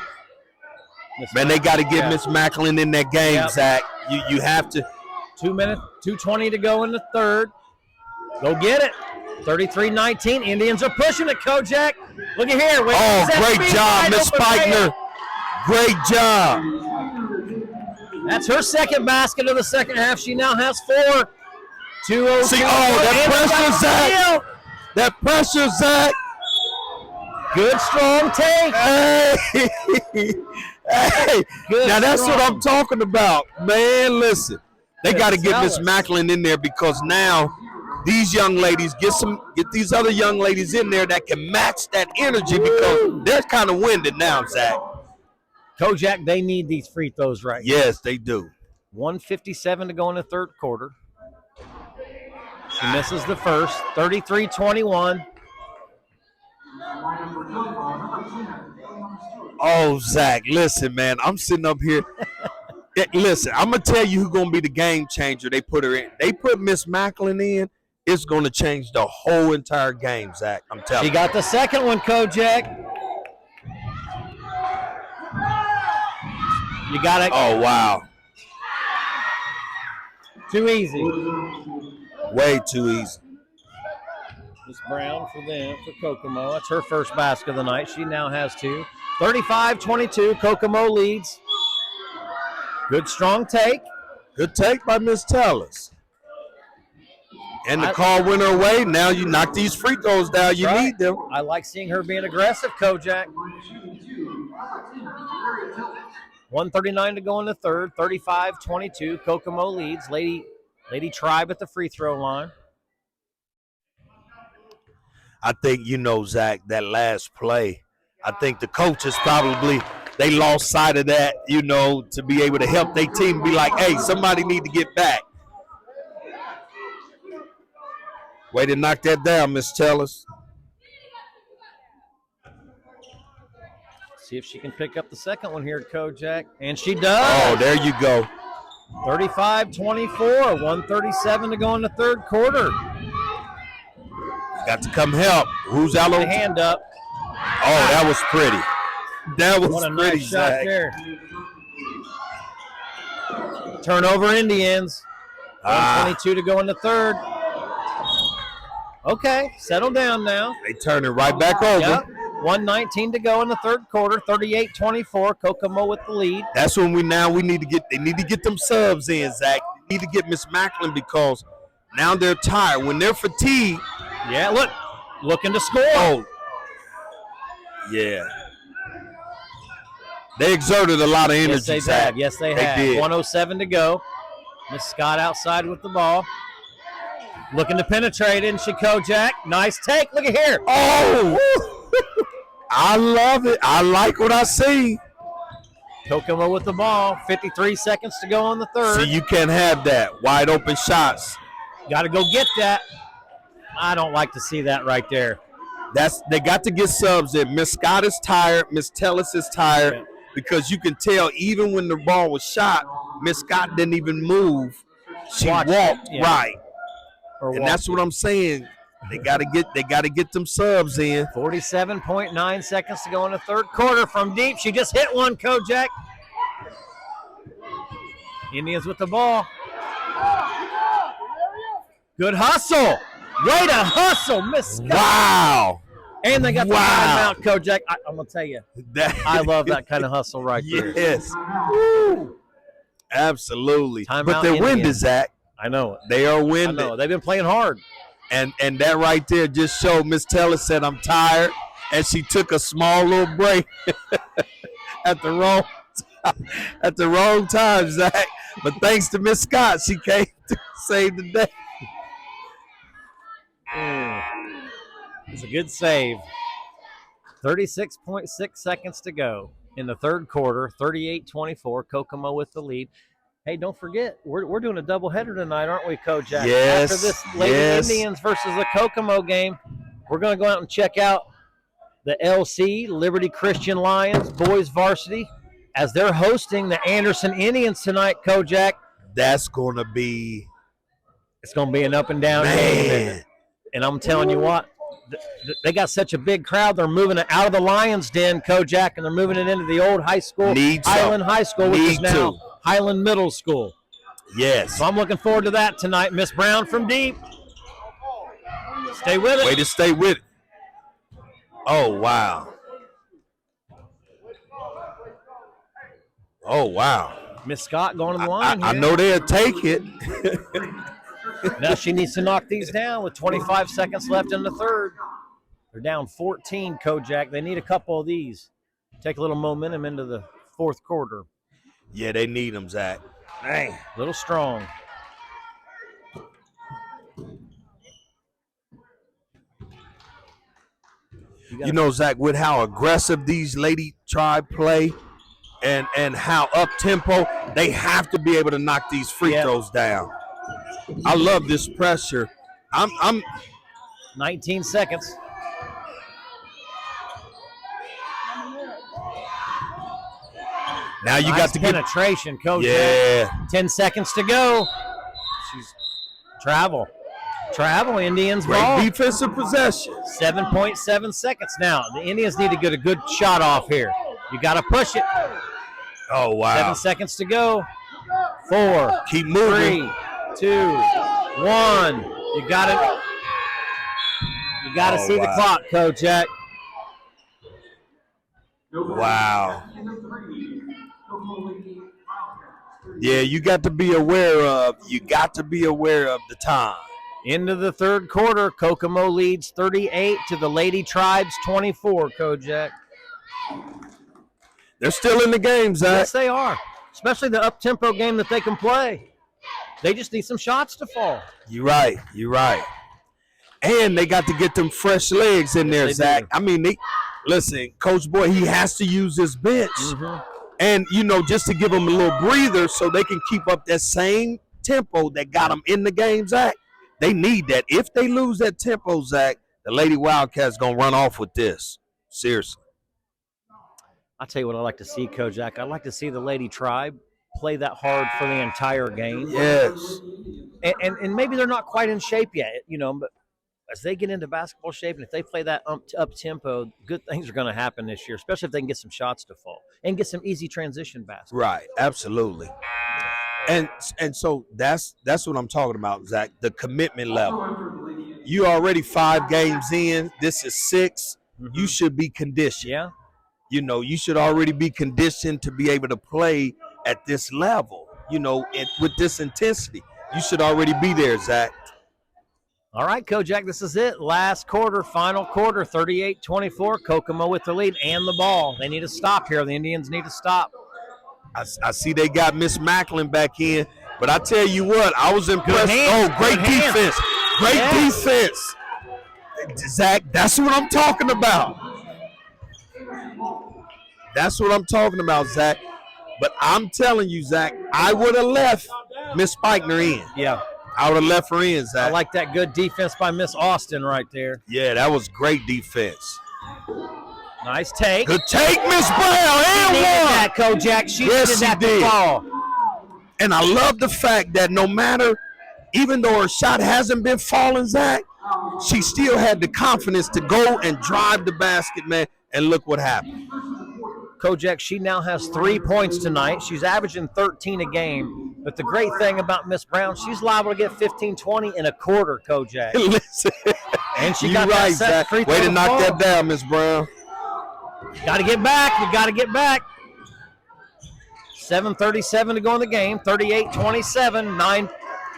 Man, they got to get Miss Macklin in that game, Zach. You have to. 2 minutes, 2:20 to go in the third. Go get it. 33-19. Indians are pushing it, Kojak. Look at here. Great job, Miss Spikner. Great job. That's her second basket of the second half. She now has 4. 2-0. See, that pressure, Zach. That pressure, Zach. Good strong take. Hey. Now that's what I'm talking about. Man, listen. They got to get Miss Macklin in there because now these young ladies get these other young ladies in there that can match that energy because they're kind of winded now, Zach. Kojak, they need these free throws right now. Yes, they do. 1:57 to go in the third quarter. She misses the first. 33-21. Oh, Zach, listen, man. I'm sitting up here. Listen, I'm going to tell you who's going to be the game changer. They put her in. They put Miss Macklin in. It's going to change the whole entire game, Zach. I'm telling you. She got the second one, Kojak. You got it. Oh, wow. Too easy. Way too easy. Miss Brown for Kokomo. That's her first basket of the night. She now has 2. 35-22. Kokomo leads. Good strong take. Good take by Miss Tellers. And the call went her way. Now you knock these free throws down. You need them. I like seeing her being aggressive, Kojak. 1:39 to go in the third. 35-22. Kokomo leads. Lady Tribe at the free throw line. I think, Zach, that last play, I think the coaches probably, they lost sight of that, to be able to help their team be like, hey, somebody need to get back. Way to knock that down, Miss Tellers. See if she can pick up the second one here, Kojak. And she does. Oh, there you go. 35-24, 1:37 to go in the third quarter. Got to come help. Who's out on hand up? Oh, that was pretty. That was what a pretty, nice shot Zach. there. Turnover Indians. 1:22 to go in the third. Okay, settle down now. They turn it right back over. Yep. 1:19 to go in the third quarter. 38-24. Kokomo with the lead. That's when they need to get them subs in, Zach. They need to get Miss Macklin because now they're tired. When they're fatigued. Yeah, looking to score. Oh, yeah. They exerted a lot of energy. Yes, they Zach. have. Yes, they have. Did. 1:07 to go. Miss Scott outside with the ball. Looking to penetrate, isn't she, Kojak? Nice take. Look at here. Oh, I love it. I like what I see. Kokomo with the ball. 53 seconds to go in the third. See, you can't have that. Wide open shots. Got to go get that. I don't like to see that right there. They got to get subs in. Miss Scott is tired. Miss Tellis is tired because you can tell even when the ball was shot, Miss Scott didn't even move. She walked right. And that's what I'm saying. They gotta get them subs in. 47.9 seconds to go in the third quarter from deep. She just hit one, Kojak. Indians with the ball. Good hustle. Way to hustle, Miss Scott. Wow. And they got the timeout, Kojak. I'm going to tell you, I love that kind of hustle right there. Yes. Woo. Absolutely. Timeout but they're winning, Zach. I know it. They are winning. I know. They've been playing hard. And that right there just showed Miss Teller said, I'm tired. And she took a small little break at the wrong time, Zach. But thanks to Miss Scott, she came to save the day. It's a good save. 36.6 seconds to go in the third quarter. 38-24. Kokomo with the lead. Hey, don't forget, we're doing a doubleheader tonight, aren't we, Kojak? Yes. After this Lady Indians versus the Kokomo game, we're going to go out and check out the LC, Liberty Christian Lions, boys varsity, as they're hosting the Anderson Indians tonight, Kojak. That's going to be... It's going to be an up and down game. And I'm telling you what, they got such a big crowd. They're moving it out of the Lions Den, Kojak, and they're moving it into the old high school, Highland High School, which is now Highland Middle School. Yes. So I'm looking forward to that tonight. Miss Brown from deep. Stay with it. Way to stay with it. Oh, wow. Oh, wow. Miss Scott going to the line I know they'll take it. Now she needs to knock these down with 25 seconds left in the third. They're down 14, Kojak. They need a couple of these. Take a little momentum into the fourth quarter. Yeah, they need them, Zach. Dang. A little strong. You know, Zach, with how aggressive these Lady Tribe play and how up-tempo, they have to be able to knock these free throws down. I love this pressure. I'm 19 seconds. Now you got to get penetration, Coach. Yeah. 10 seconds to go. She's travel, Indians great ball. Defensive possession. 7.7 seconds now. The Indians need to get a good shot off here. You got to push it. Oh, wow. 7 seconds to go. 4. Keep moving. 3, 2, 1. You got it. You got to see the clock, Kojak. Wow. Yeah, you got to be aware of the time. Into the third quarter, Kokomo leads 38 to the Lady Tribes 24, Kojak. They're still in the game, Zach. Yes, they are. Especially the up-tempo game that they can play. They just need some shots to fall. You're right. And they got to get them fresh legs in there, Zach. I mean, listen, Coach Boy, he has to use his bench. Mm-hmm. And, just to give them a little breather so they can keep up that same tempo that got them in the game, Zach. They need that. If they lose that tempo, Zach, the Lady Wildcats going to run off with this. Seriously. I'll tell you what I like to see, Kojak. I like to see the Lady Tribe play that hard for the entire game. Yes. And maybe they're not quite in shape yet, but as they get into basketball shape and if they play that up tempo, good things are going to happen this year, especially if they can get some shots to fall and get some easy transition baskets. Right, absolutely. And so that's what I'm talking about, Zach, the commitment level. You already 5 games in. This is 6. Mm-hmm. You should be conditioned. Yeah. You should already be conditioned to be able to play at this level, with this intensity. You should already be there, Zach. All right, Kojak, this is it. Last quarter, final quarter, 38-24. Kokomo with the lead and the ball. They need to stop here. The Indians need to stop. I see they got Miss Macklin back in, but I tell you what, I was impressed. Great defense. Great defense. Zach, that's what I'm talking about. That's what I'm talking about, Zach. But I'm telling you, Zach, I would have left Miss Spikner in. Yeah. I would have left her in, Zach. I like that good defense by Miss Austin right there. Yeah, that was great defense. Nice take. Good take, Miss Brown. And one. That, Kojak. She did that to fall. And I love the fact that no matter, even though her shot hasn't been falling, Zach, she still had the confidence to go and drive the basket, man. And look what happened. Kojak, she now has 3 points tonight. She's averaging 13 a game. But the great thing about Miss Brown, she's liable to get 15, 20 in a quarter, Kojak. Listen. And she got that set free throw. Way to knock that down, Miss Brown. Got to get back. You got to get back. 7:37 to go in the game. 38-27.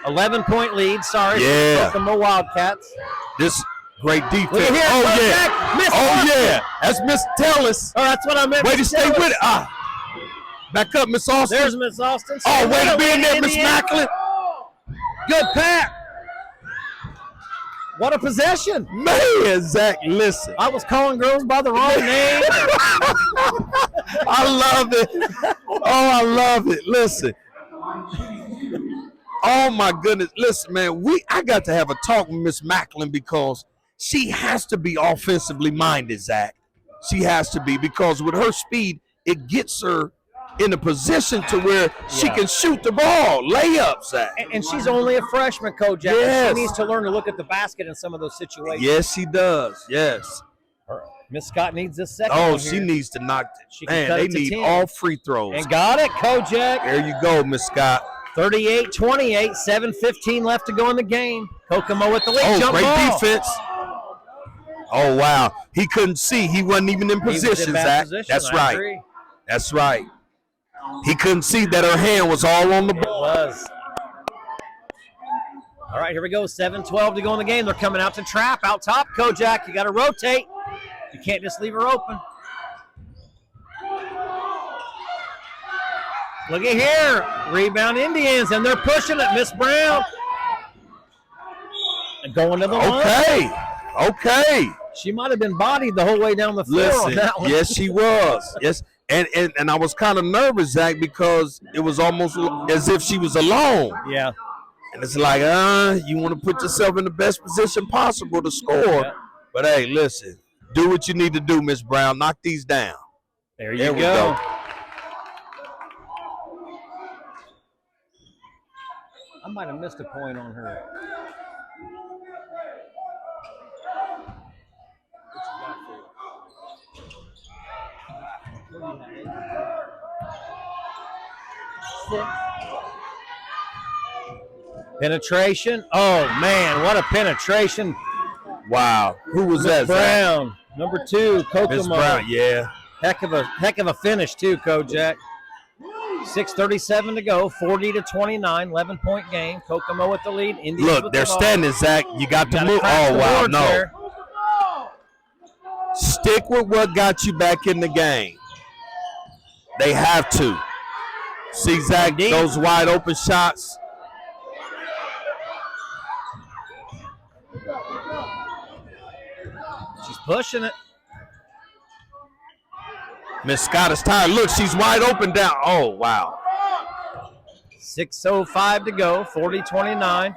11-point lead. Sorry. Yeah. Kokomo Wildcats. This great defense. Here, yeah. That's Miss Tellis. Oh, that's what I meant. Way to stay with it. Back up, Miss Austin. There's Miss Austin. Way to be in there, Miss Macklin. Good pack. What a possession. Man, Zach, listen. I was calling girls by the wrong name. I love it. I love it. Listen. Oh, my goodness. Listen, man, I got to have a talk with Miss Macklin because she has to be offensively minded, Zach. She has to be because with her speed, it gets her in a position to where she can shoot the ball, layups, Zach. And she's only a freshman, Kojak. Yes. She needs to learn to look at the basket in some of those situations. Yes, she does. Yes. Miss Scott needs this second. She needs to knock it. Man, they need 10. All free throws. And got it, Kojak. There you go, Miss Scott. 38-28, 7:15 left to go in the game. Kokomo with the lead. Jump great ball. Defense. Oh, wow. He couldn't see. He wasn't even in position, Zach. That's right. Agree. That's right. He couldn't see that her hand was all on the ball. It was. All right, here we go. 7:12 to go in the game. They're coming out to trap. Out top, Kojak. You got to rotate. You can't just leave her open. Look at here. Rebound Indians, and they're pushing it. Miss Brown. And going to the line. Okay. She might have been bodied the whole way down the floor on that one. Yes, she was. Yes. And I was kind of nervous, Zach, because it was almost as if she was alone. Yeah. And it's like, you want to put yourself in the best position possible to score. Yeah. But, hey, listen, do what you need to do, Miss Brown. Knock these down. There you go. I might have missed a point on her. Penetration. Oh, man, what a penetration. Wow. Who was that? Brown. Number 2, Kokomo. Miss Brown, yeah. Heck of a finish, too, Kojak. 6:37 to go, 40-29, 11-point game. Kokomo with the lead. Indians Look, they're standing, Zach. You got to move. Oh, wow, no. There. Stick with what got you back in the game. They have to. See, Zach, those wide open shots. She's pushing it. Miss Scott is tired. Look, she's wide open down. Oh, wow. 6:05 to go, 40-29.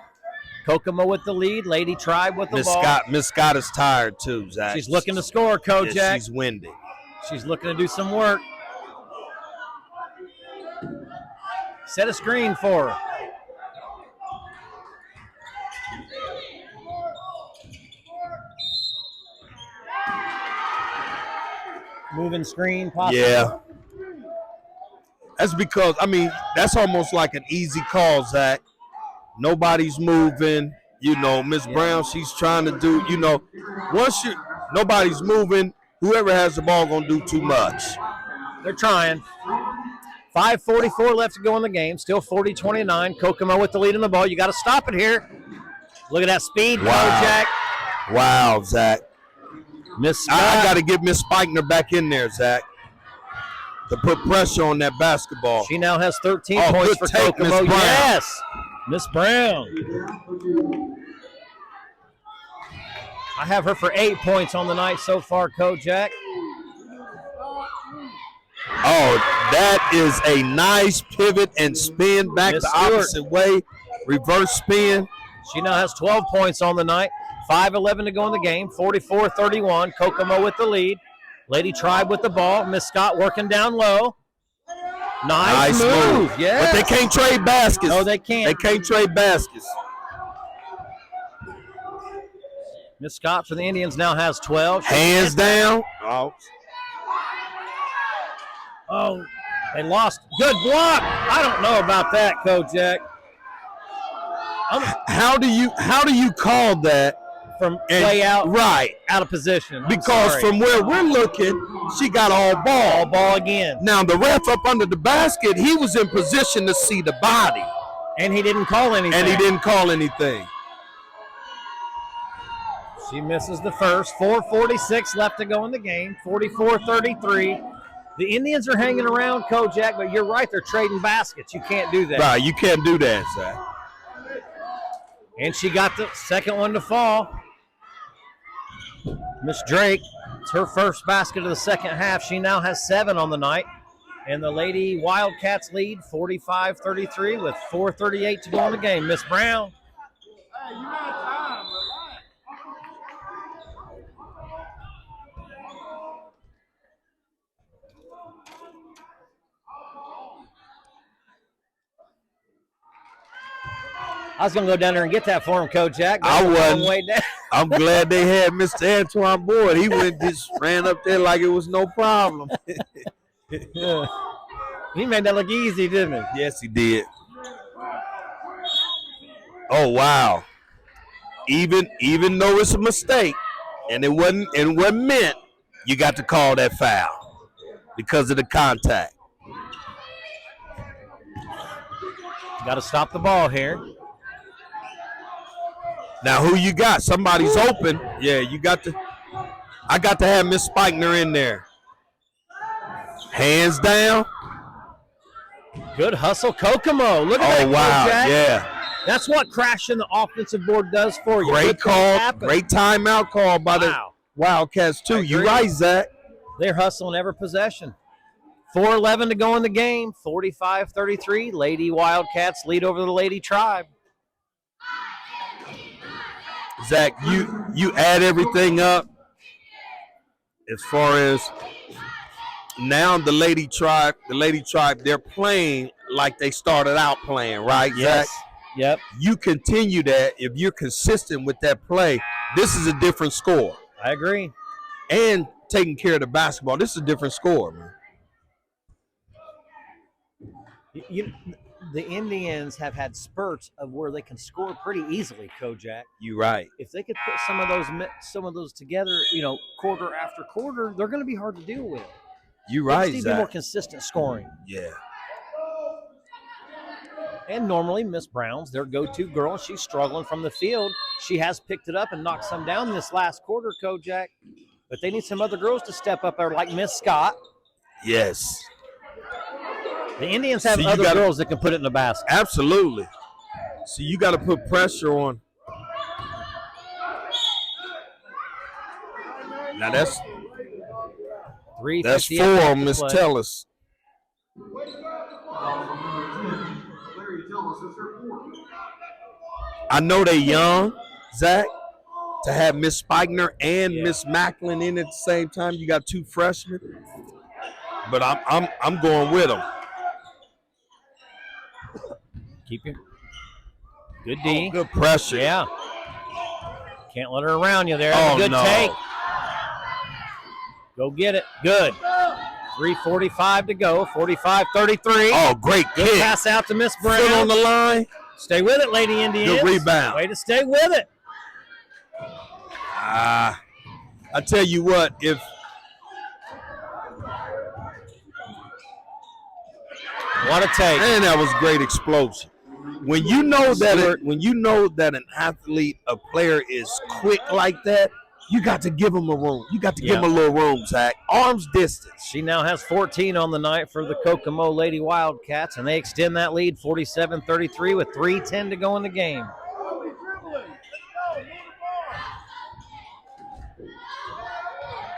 Kokomo with the lead. Lady Tribe with the ball. Miss Scott is tired too, Zach. She's looking to score, Kojak. Yeah, she's winded. She's looking to do some work. Set a screen for her. Moving screen, possibly. Yeah. That's because, I mean, that's almost like an easy call, Zach. Nobody's moving. You know, Miss Brown, she's trying to do, you know, nobody's moving, whoever has the ball going to do too much. They're trying. 5:44 left to go in the game. Still 40-29. Kokomo with the lead in the ball. You got to stop it here. Look at that speed, Kojak. Wow, Zach. Miss I got to get Miss Spikner back in there, Zach, to put pressure on that basketball. She now has 13 points for Kokomo. Yes, Miss Brown. I have her for 8 points on the night so far, Kojak. Oh, that is a nice pivot and spin back the opposite way. Reverse spin. She now has 12 points on the night. 5:11 to go in the game. 44-31. Kokomo with the lead. Lady Tribe with the ball. Miss Scott working down low. Nice move. Yeah. But they can't trade baskets. No, they can't. They can't trade baskets. Miss Scott for the Indians now has 12. Hands down. Oh, they lost. Good block. I don't know about that, Kojak. How do you call that? From play out, right, out of position. Because from where we're looking, she got all ball. All ball again. Now the ref up under the basket, he was in position to see the body. And he didn't call anything. She misses the first. 4:46 left to go in the game. 44-33. The Indians are hanging around, Kojak, but you're right, they're trading baskets. You can't do that. Right, you can't do that, Zach. And she got the second one to fall. Miss Drake, it's her first basket of the second half. She now has 7 on the night. And the Lady Wildcats lead 45-33 with 4:38 to go in the game. Miss Brown. Hey, you got time, I was going to go down there and get that for him, Kojak. I wasn't. I'm glad they had Mr. Antoine Boyd. He just ran up there like it was no problem. Yeah. He made that look easy, didn't he? Yes, he did. Oh, wow. Even though it's a mistake and it wasn't meant, you got to call that foul because of the contact. Got to stop the ball here. Now, who you got? Somebody's open. Yeah, I got to have Miss Spikner in there. Hands down. Good hustle, Kokomo. Look at that, wow, Kojak. Yeah. That's what crashing the offensive board does for you. Great call, great timeout call by the Wildcats, too. You're right, Zach. They're hustling every possession. 4:11 to go in the game. 45-33. Lady Wildcats lead over the Lady Tribe. Zach, you add everything up as far as now the Lady Tribe, they're playing like they started out playing, right, yes. Zach? Yep. You continue that, if you're consistent with that play, this is a different score. I agree. And taking care of the basketball, this is a different score, man. The Indians have had spurts of where they can score pretty easily, Kojak. You're right. If they could put some of those together, quarter after quarter, they're going to be hard to deal with. You're right, Zach. Need more consistent scoring. Yeah. And normally, Miss Brown's their go-to girl. She's struggling from the field. She has picked it up and knocked some down this last quarter, Kojak. But they need some other girls to step up there, like Miss Scott. Yes. The Indians have other girls that can put it in the basket. Absolutely. So you got to put pressure on. Now that's 4, Miss Tellis. I know they young, Zach, to have Miss Spikner and Miss Macklin in at the same time. You got 2 freshmen, but I'm going with them. Keep your good D. Oh, good pressure. Yeah. Can't let her around you there. Oh, good no. take. Go get it. Good. 3:45 to go. 45-33. Oh, great good kick. Pass out to Miss Brown. Foot on the line. Stay with it, Lady Indians. Good rebound. Way to stay with it. I tell you what, if what a take. And that was great explosion. When you know that an athlete, a player is quick like that, you got to give him a room. You got to give him a little room, Zach. Arms distance. She now has 14 on the night for the Kokomo Lady Wildcats, and they extend that lead 47-33 with 3:10 to go in the game.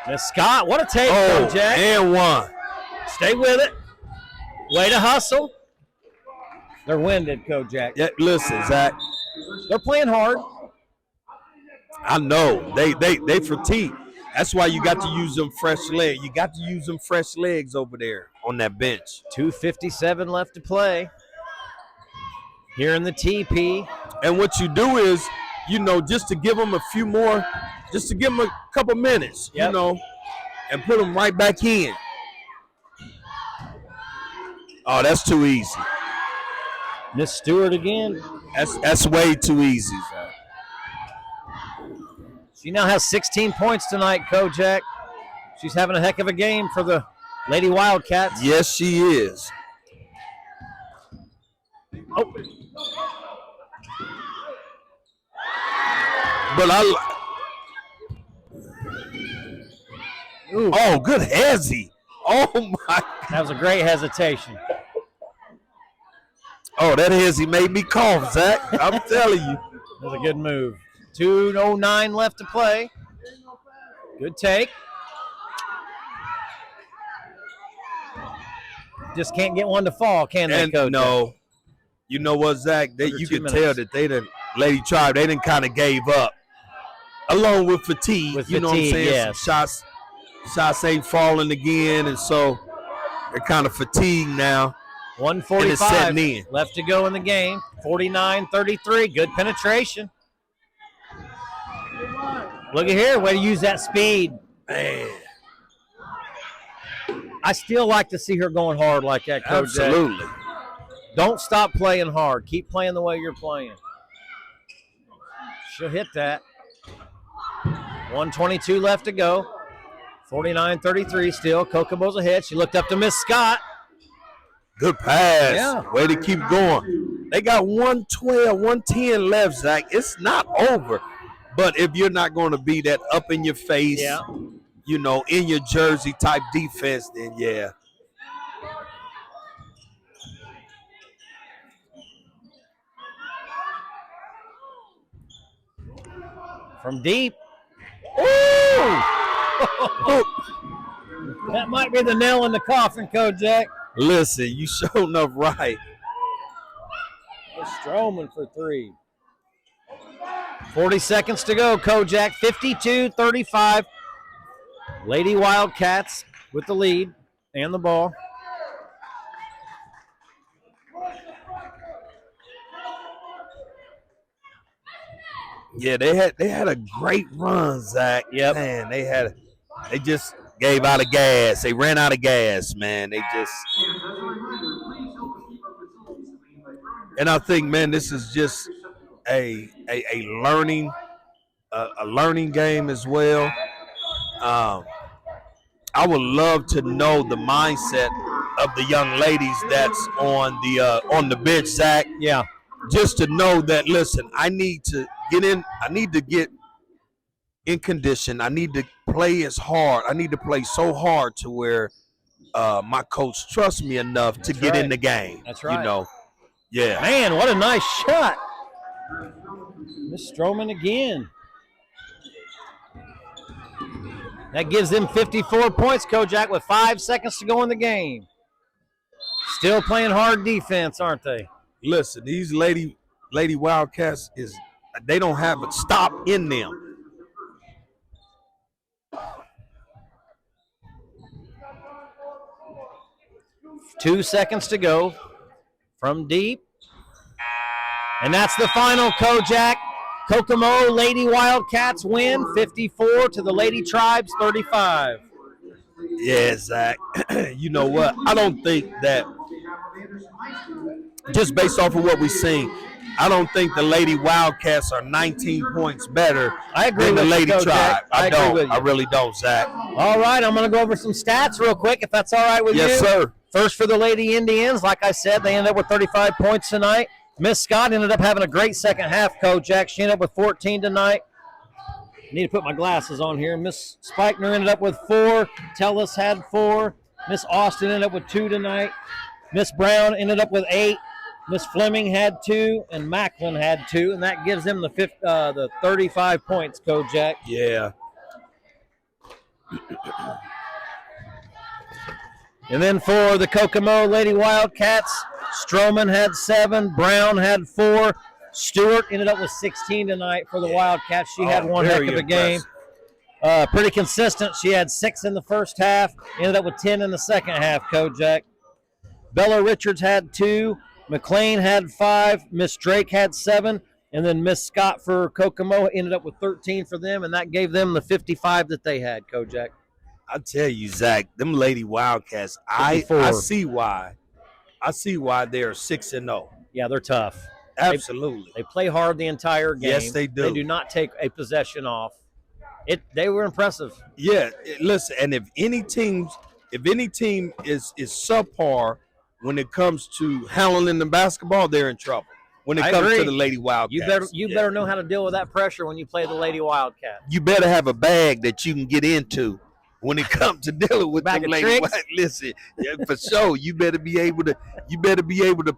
Miss Scott, what a take, Kojak. And one. Stay with it. Way to hustle. They're winded, Kojak. Yeah, listen, Zach. They're playing hard. I know. They fatigue. That's why you got to use them fresh legs. You got to use them fresh legs over there on that bench. 2:57 left to play here in the TP. And what you do is, just to give them a few more, just to give them a couple minutes, and put them right back in. Oh, that's too easy. Miss Stewart again. That's way too easy. She now has 16 points tonight, Kojak. She's having a heck of a game for the Lady Wildcats. Yes, she is. Oh. But Oh, good hezzy. Oh, my. That was a great hesitation. Oh, that hezzy made me cough, Zach. I'm telling you. That was a good move. 2:09 left to play. Good take. Just can't get one to fall, can they, Coach? No. You know what, Zach? You can tell that Lady Tribe, they didn't kind of gave up. Along with fatigue. Know what I'm saying? Yes. Shots ain't falling again, and so they're kind of fatigued now. 1:45 left to go in the game. 49-33. Good penetration. Look at here. Way to use that speed. Man. I still like to see her going hard like that, Coach. Absolutely. Don't stop playing hard. Keep playing the way you're playing. She'll hit that. 1:22 left to go. 49-33 still. Kokomo's ahead. She looked up to Miss Scott. Good pass. Yeah. Way to keep going. They got 112, 110 left, Zach. It's not over. But if you're not going to be that up in your face, in your jersey type defense, then yeah. From deep. Ooh! That might be the nail in the coffin, Kojak. Listen, you showed enough right. Stroman for three. 40 seconds to go, Kojak. 52-35. Lady Wildcats with the lead and the ball. Yeah, they had a great run, Zach. Yep. Man, they just gave out of gas. They ran out of gas, man. And I think, man, this is just a learning game as well. I would love to know the mindset of the young ladies that's on the bench, Zach. Yeah. Just to know that, listen, I need to get in condition. I need to play as hard. I need to play so hard to where my coach trusts me enough to get in the game. That's right. Yeah. Man, what a nice shot. Miss Stroman again. That gives them 54 points, Kojak, with 5 seconds to go in the game. Still playing hard defense, aren't they? Listen, these lady Wildcats they don't have a stop in them. Two seconds to go from deep. And that's the final, Kojak. Kokomo Lady Wildcats win 54 to the Lady Tribes 35. Yeah, Zach. You know what? I don't think that, just based off of what we've seen, I don't think the Lady Wildcats are 19 points better than the Lady Tribe. I don't. I really don't, Zach. All right, I'm going to go over some stats real quick, if that's all right with you. Yes, sir. First for the Lady Indians, like I said, they ended up with 35 points tonight. Miss Scott ended up having a great second half, Kojak. She ended up with 14 tonight. I need to put my glasses on here. Miss Spikner ended up with 4. Tellis had 4. Miss Austin ended up with 2 tonight. Miss Brown ended up with 8. Miss Fleming had 2, and Macklin had 2, and that gives them the 35 points, Kojak. Yeah. And then for the Kokomo Lady Wildcats, Stroman had 7, Brown had 4, Stewart ended up with 16 tonight for the Wildcats. She had one heck of a game. Pretty consistent. She had 6 in the first half, ended up with 10 in the second half, Kojak. Bella Richards had 2. McLean had 5, Miss Drake had 7, and then Miss Scott for Kokomo ended up with 13 for them, and that gave them the 55 that they had, Kojak. I tell you, Zach, them Lady Wildcats, I see why. I see why they're 6-0. Yeah, they're tough. Absolutely. They play hard the entire game. Yes, they do. They do not take a possession off. They were impressive. Yeah, listen, and if any team is subpar when it comes to handling the basketball, they're in trouble. When it comes to the Lady Wildcats. You better know how to deal with that pressure when you play the Lady Wildcats. You better have a bag that you can get into when it comes to dealing with the Lady Wildcats. Listen, for sure, you better be able to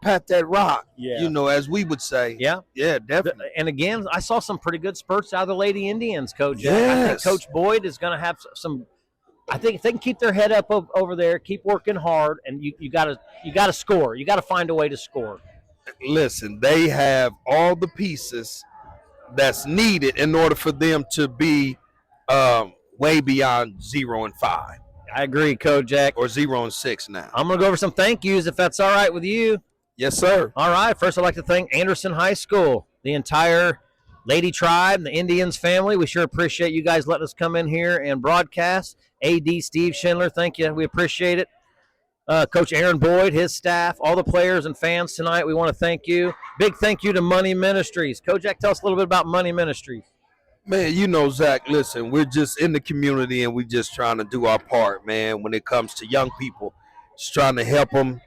pat that rock. Yeah. You know, as we would say. Yeah. Yeah, definitely. And again, I saw some pretty good spurts out of the Lady Indians, Coach. Yes. I think Coach Boyd is going to have some. I think if they can keep their head up over there, keep working hard, and you gotta score. You gotta find a way to score. Listen, they have all the pieces that's needed in order for them to be way beyond 0-5. I agree, Kojak. Or 0-6 now. I'm gonna go over some thank yous if that's all right with you. Yes, sir. All right. First, I'd like to thank Anderson High School, the entire Lady Tribe, the Indians family. We sure appreciate you guys letting us come in here and broadcast. AD Steve Schindler, thank you. We appreciate it. Coach Aaron Boyd, his staff, all the players and fans tonight, we want to thank you. Big thank you to Money Ministries. Kojak, tell us a little bit about Money Ministries. Man, you know, Zach, listen, we're just in the community and we're just trying to do our part, man, when it comes to young people, just trying to help them.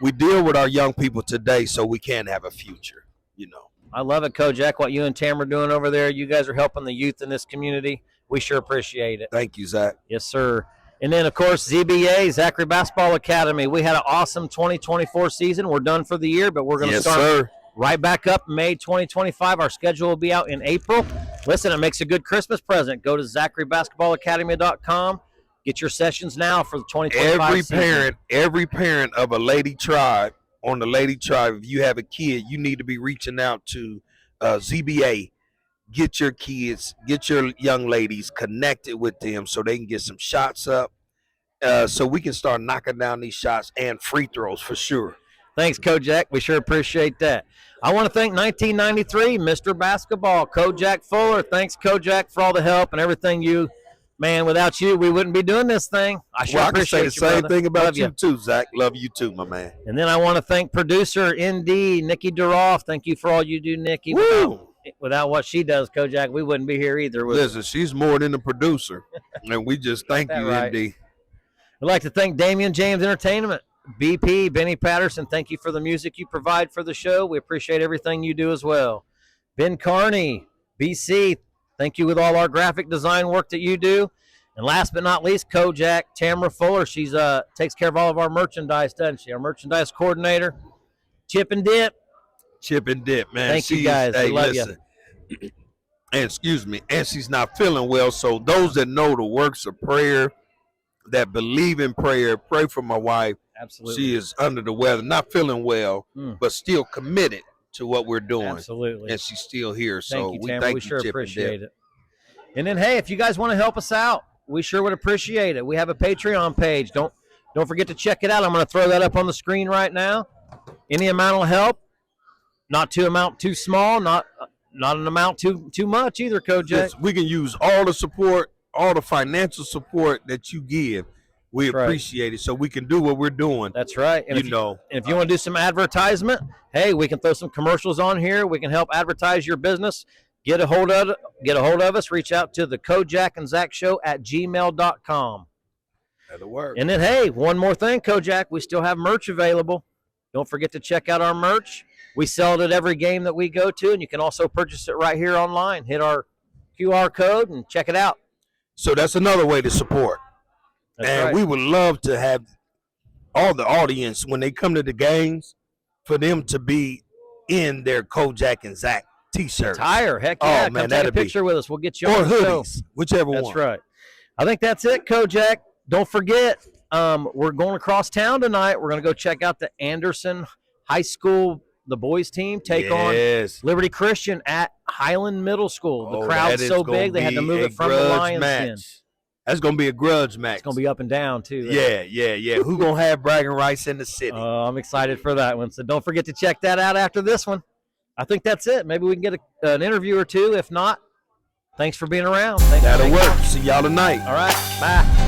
We deal with our young people today so we can have a future, you know. I love it, Kojak, what you and Tam are doing over there. You guys are helping the youth in this community. We sure appreciate it. Thank you, Zach. Yes, sir. And then, of course, ZBA, Zachary Basketball Academy. We had an awesome 2024 season. We're done for the year, but we're going to start right back up May 2025. Our schedule will be out in April. Listen, it makes a good Christmas present. Go to ZacharyBasketballAcademy.com. Get your sessions now for the 2025 season. Every parent of a Lady Tribe, on the Lady Tribe, if you have a kid, you need to be reaching out to ZBA. Get your kids, get your young ladies connected with them so they can get some shots up so we can start knocking down these shots and free throws for sure. Thanks, Kojak. We sure appreciate that. I want to thank 1993 Mr. Basketball, Kojak Fuller. Thanks, Kojak, for all the help and everything man, without you, we wouldn't be doing this thing. I sure appreciate you, I can say the same thing about you too, Zach. Love you too, my man. And then I want to thank producer ND, Nikki Duroff. Thank you for all you do, Nikki. Without what she does, Kojak, we wouldn't be here either. Listen, she's more than a producer, and we just thank you, right. ND. I'd like to thank Damian James Entertainment, BP, Benny Patterson. Thank you for the music you provide for the show. We appreciate everything you do as well. Ben Carney, BC, thank you with all our graphic design work that you do. And last but not least, Kojak, Tamara Fuller. She's takes care of all of our merchandise, doesn't she? Our merchandise coordinator. Chip and Dip. Chip and Dip, man. Thank you, guys. Hey, we love you. And excuse me, and she's not feeling well. So those that know the works of prayer, that believe in prayer, pray for my wife. Absolutely. She is under the weather, not feeling well, but still committed to what we're doing. Absolutely. And she's still here. Thank you, we Tamara. thank We you, sure Chip appreciate and it. And then, hey, if you guys want to help us out, we sure would appreciate it. We have a Patreon page. Don't forget to check it out. I'm going to throw that up on the screen right now. Any amount will help. not too amount too small, not an amount too much either, Kojak. Yes, we can use all the support, all the financial support that you give. We appreciate it, so we can do what we're doing. That's right. And if you want to do some advertisement, hey, we can throw some commercials on here. We can help advertise your business. Get a hold of us. Reach out to the Kojak and Zach Show at gmail.com. That'll work. And then, hey, one more thing, Kojak. We still have merch available. Don't forget to check out our merch. We sell it at every game that we go to, and you can also purchase it right here online. Hit our QR code and check it out. So that's another way to support. We would love to have all the audience, when they come to the games, for them to be in their Kojak and Zach T-shirts. Attire, heck yeah. Oh, man, come take a picture with us. We'll get you on the hoodies, show. Whichever one. That's right. I think that's it, Kojak. Don't forget, we're going across town tonight. We're going to go check out the Anderson High School, the boys team, take on Liberty Christian at Highland Middle School. The crowd's so big, they had to move it from the Lions Den. That's going to be a grudge match. It's going to be up and down, too. Yeah. Who's going to have bragging rights in the city? I'm excited for that one. So don't forget to check that out after this one. I think that's it. Maybe we can get an interview or two. If not, thanks for being around. That'll work. See y'all tonight. All right. Bye.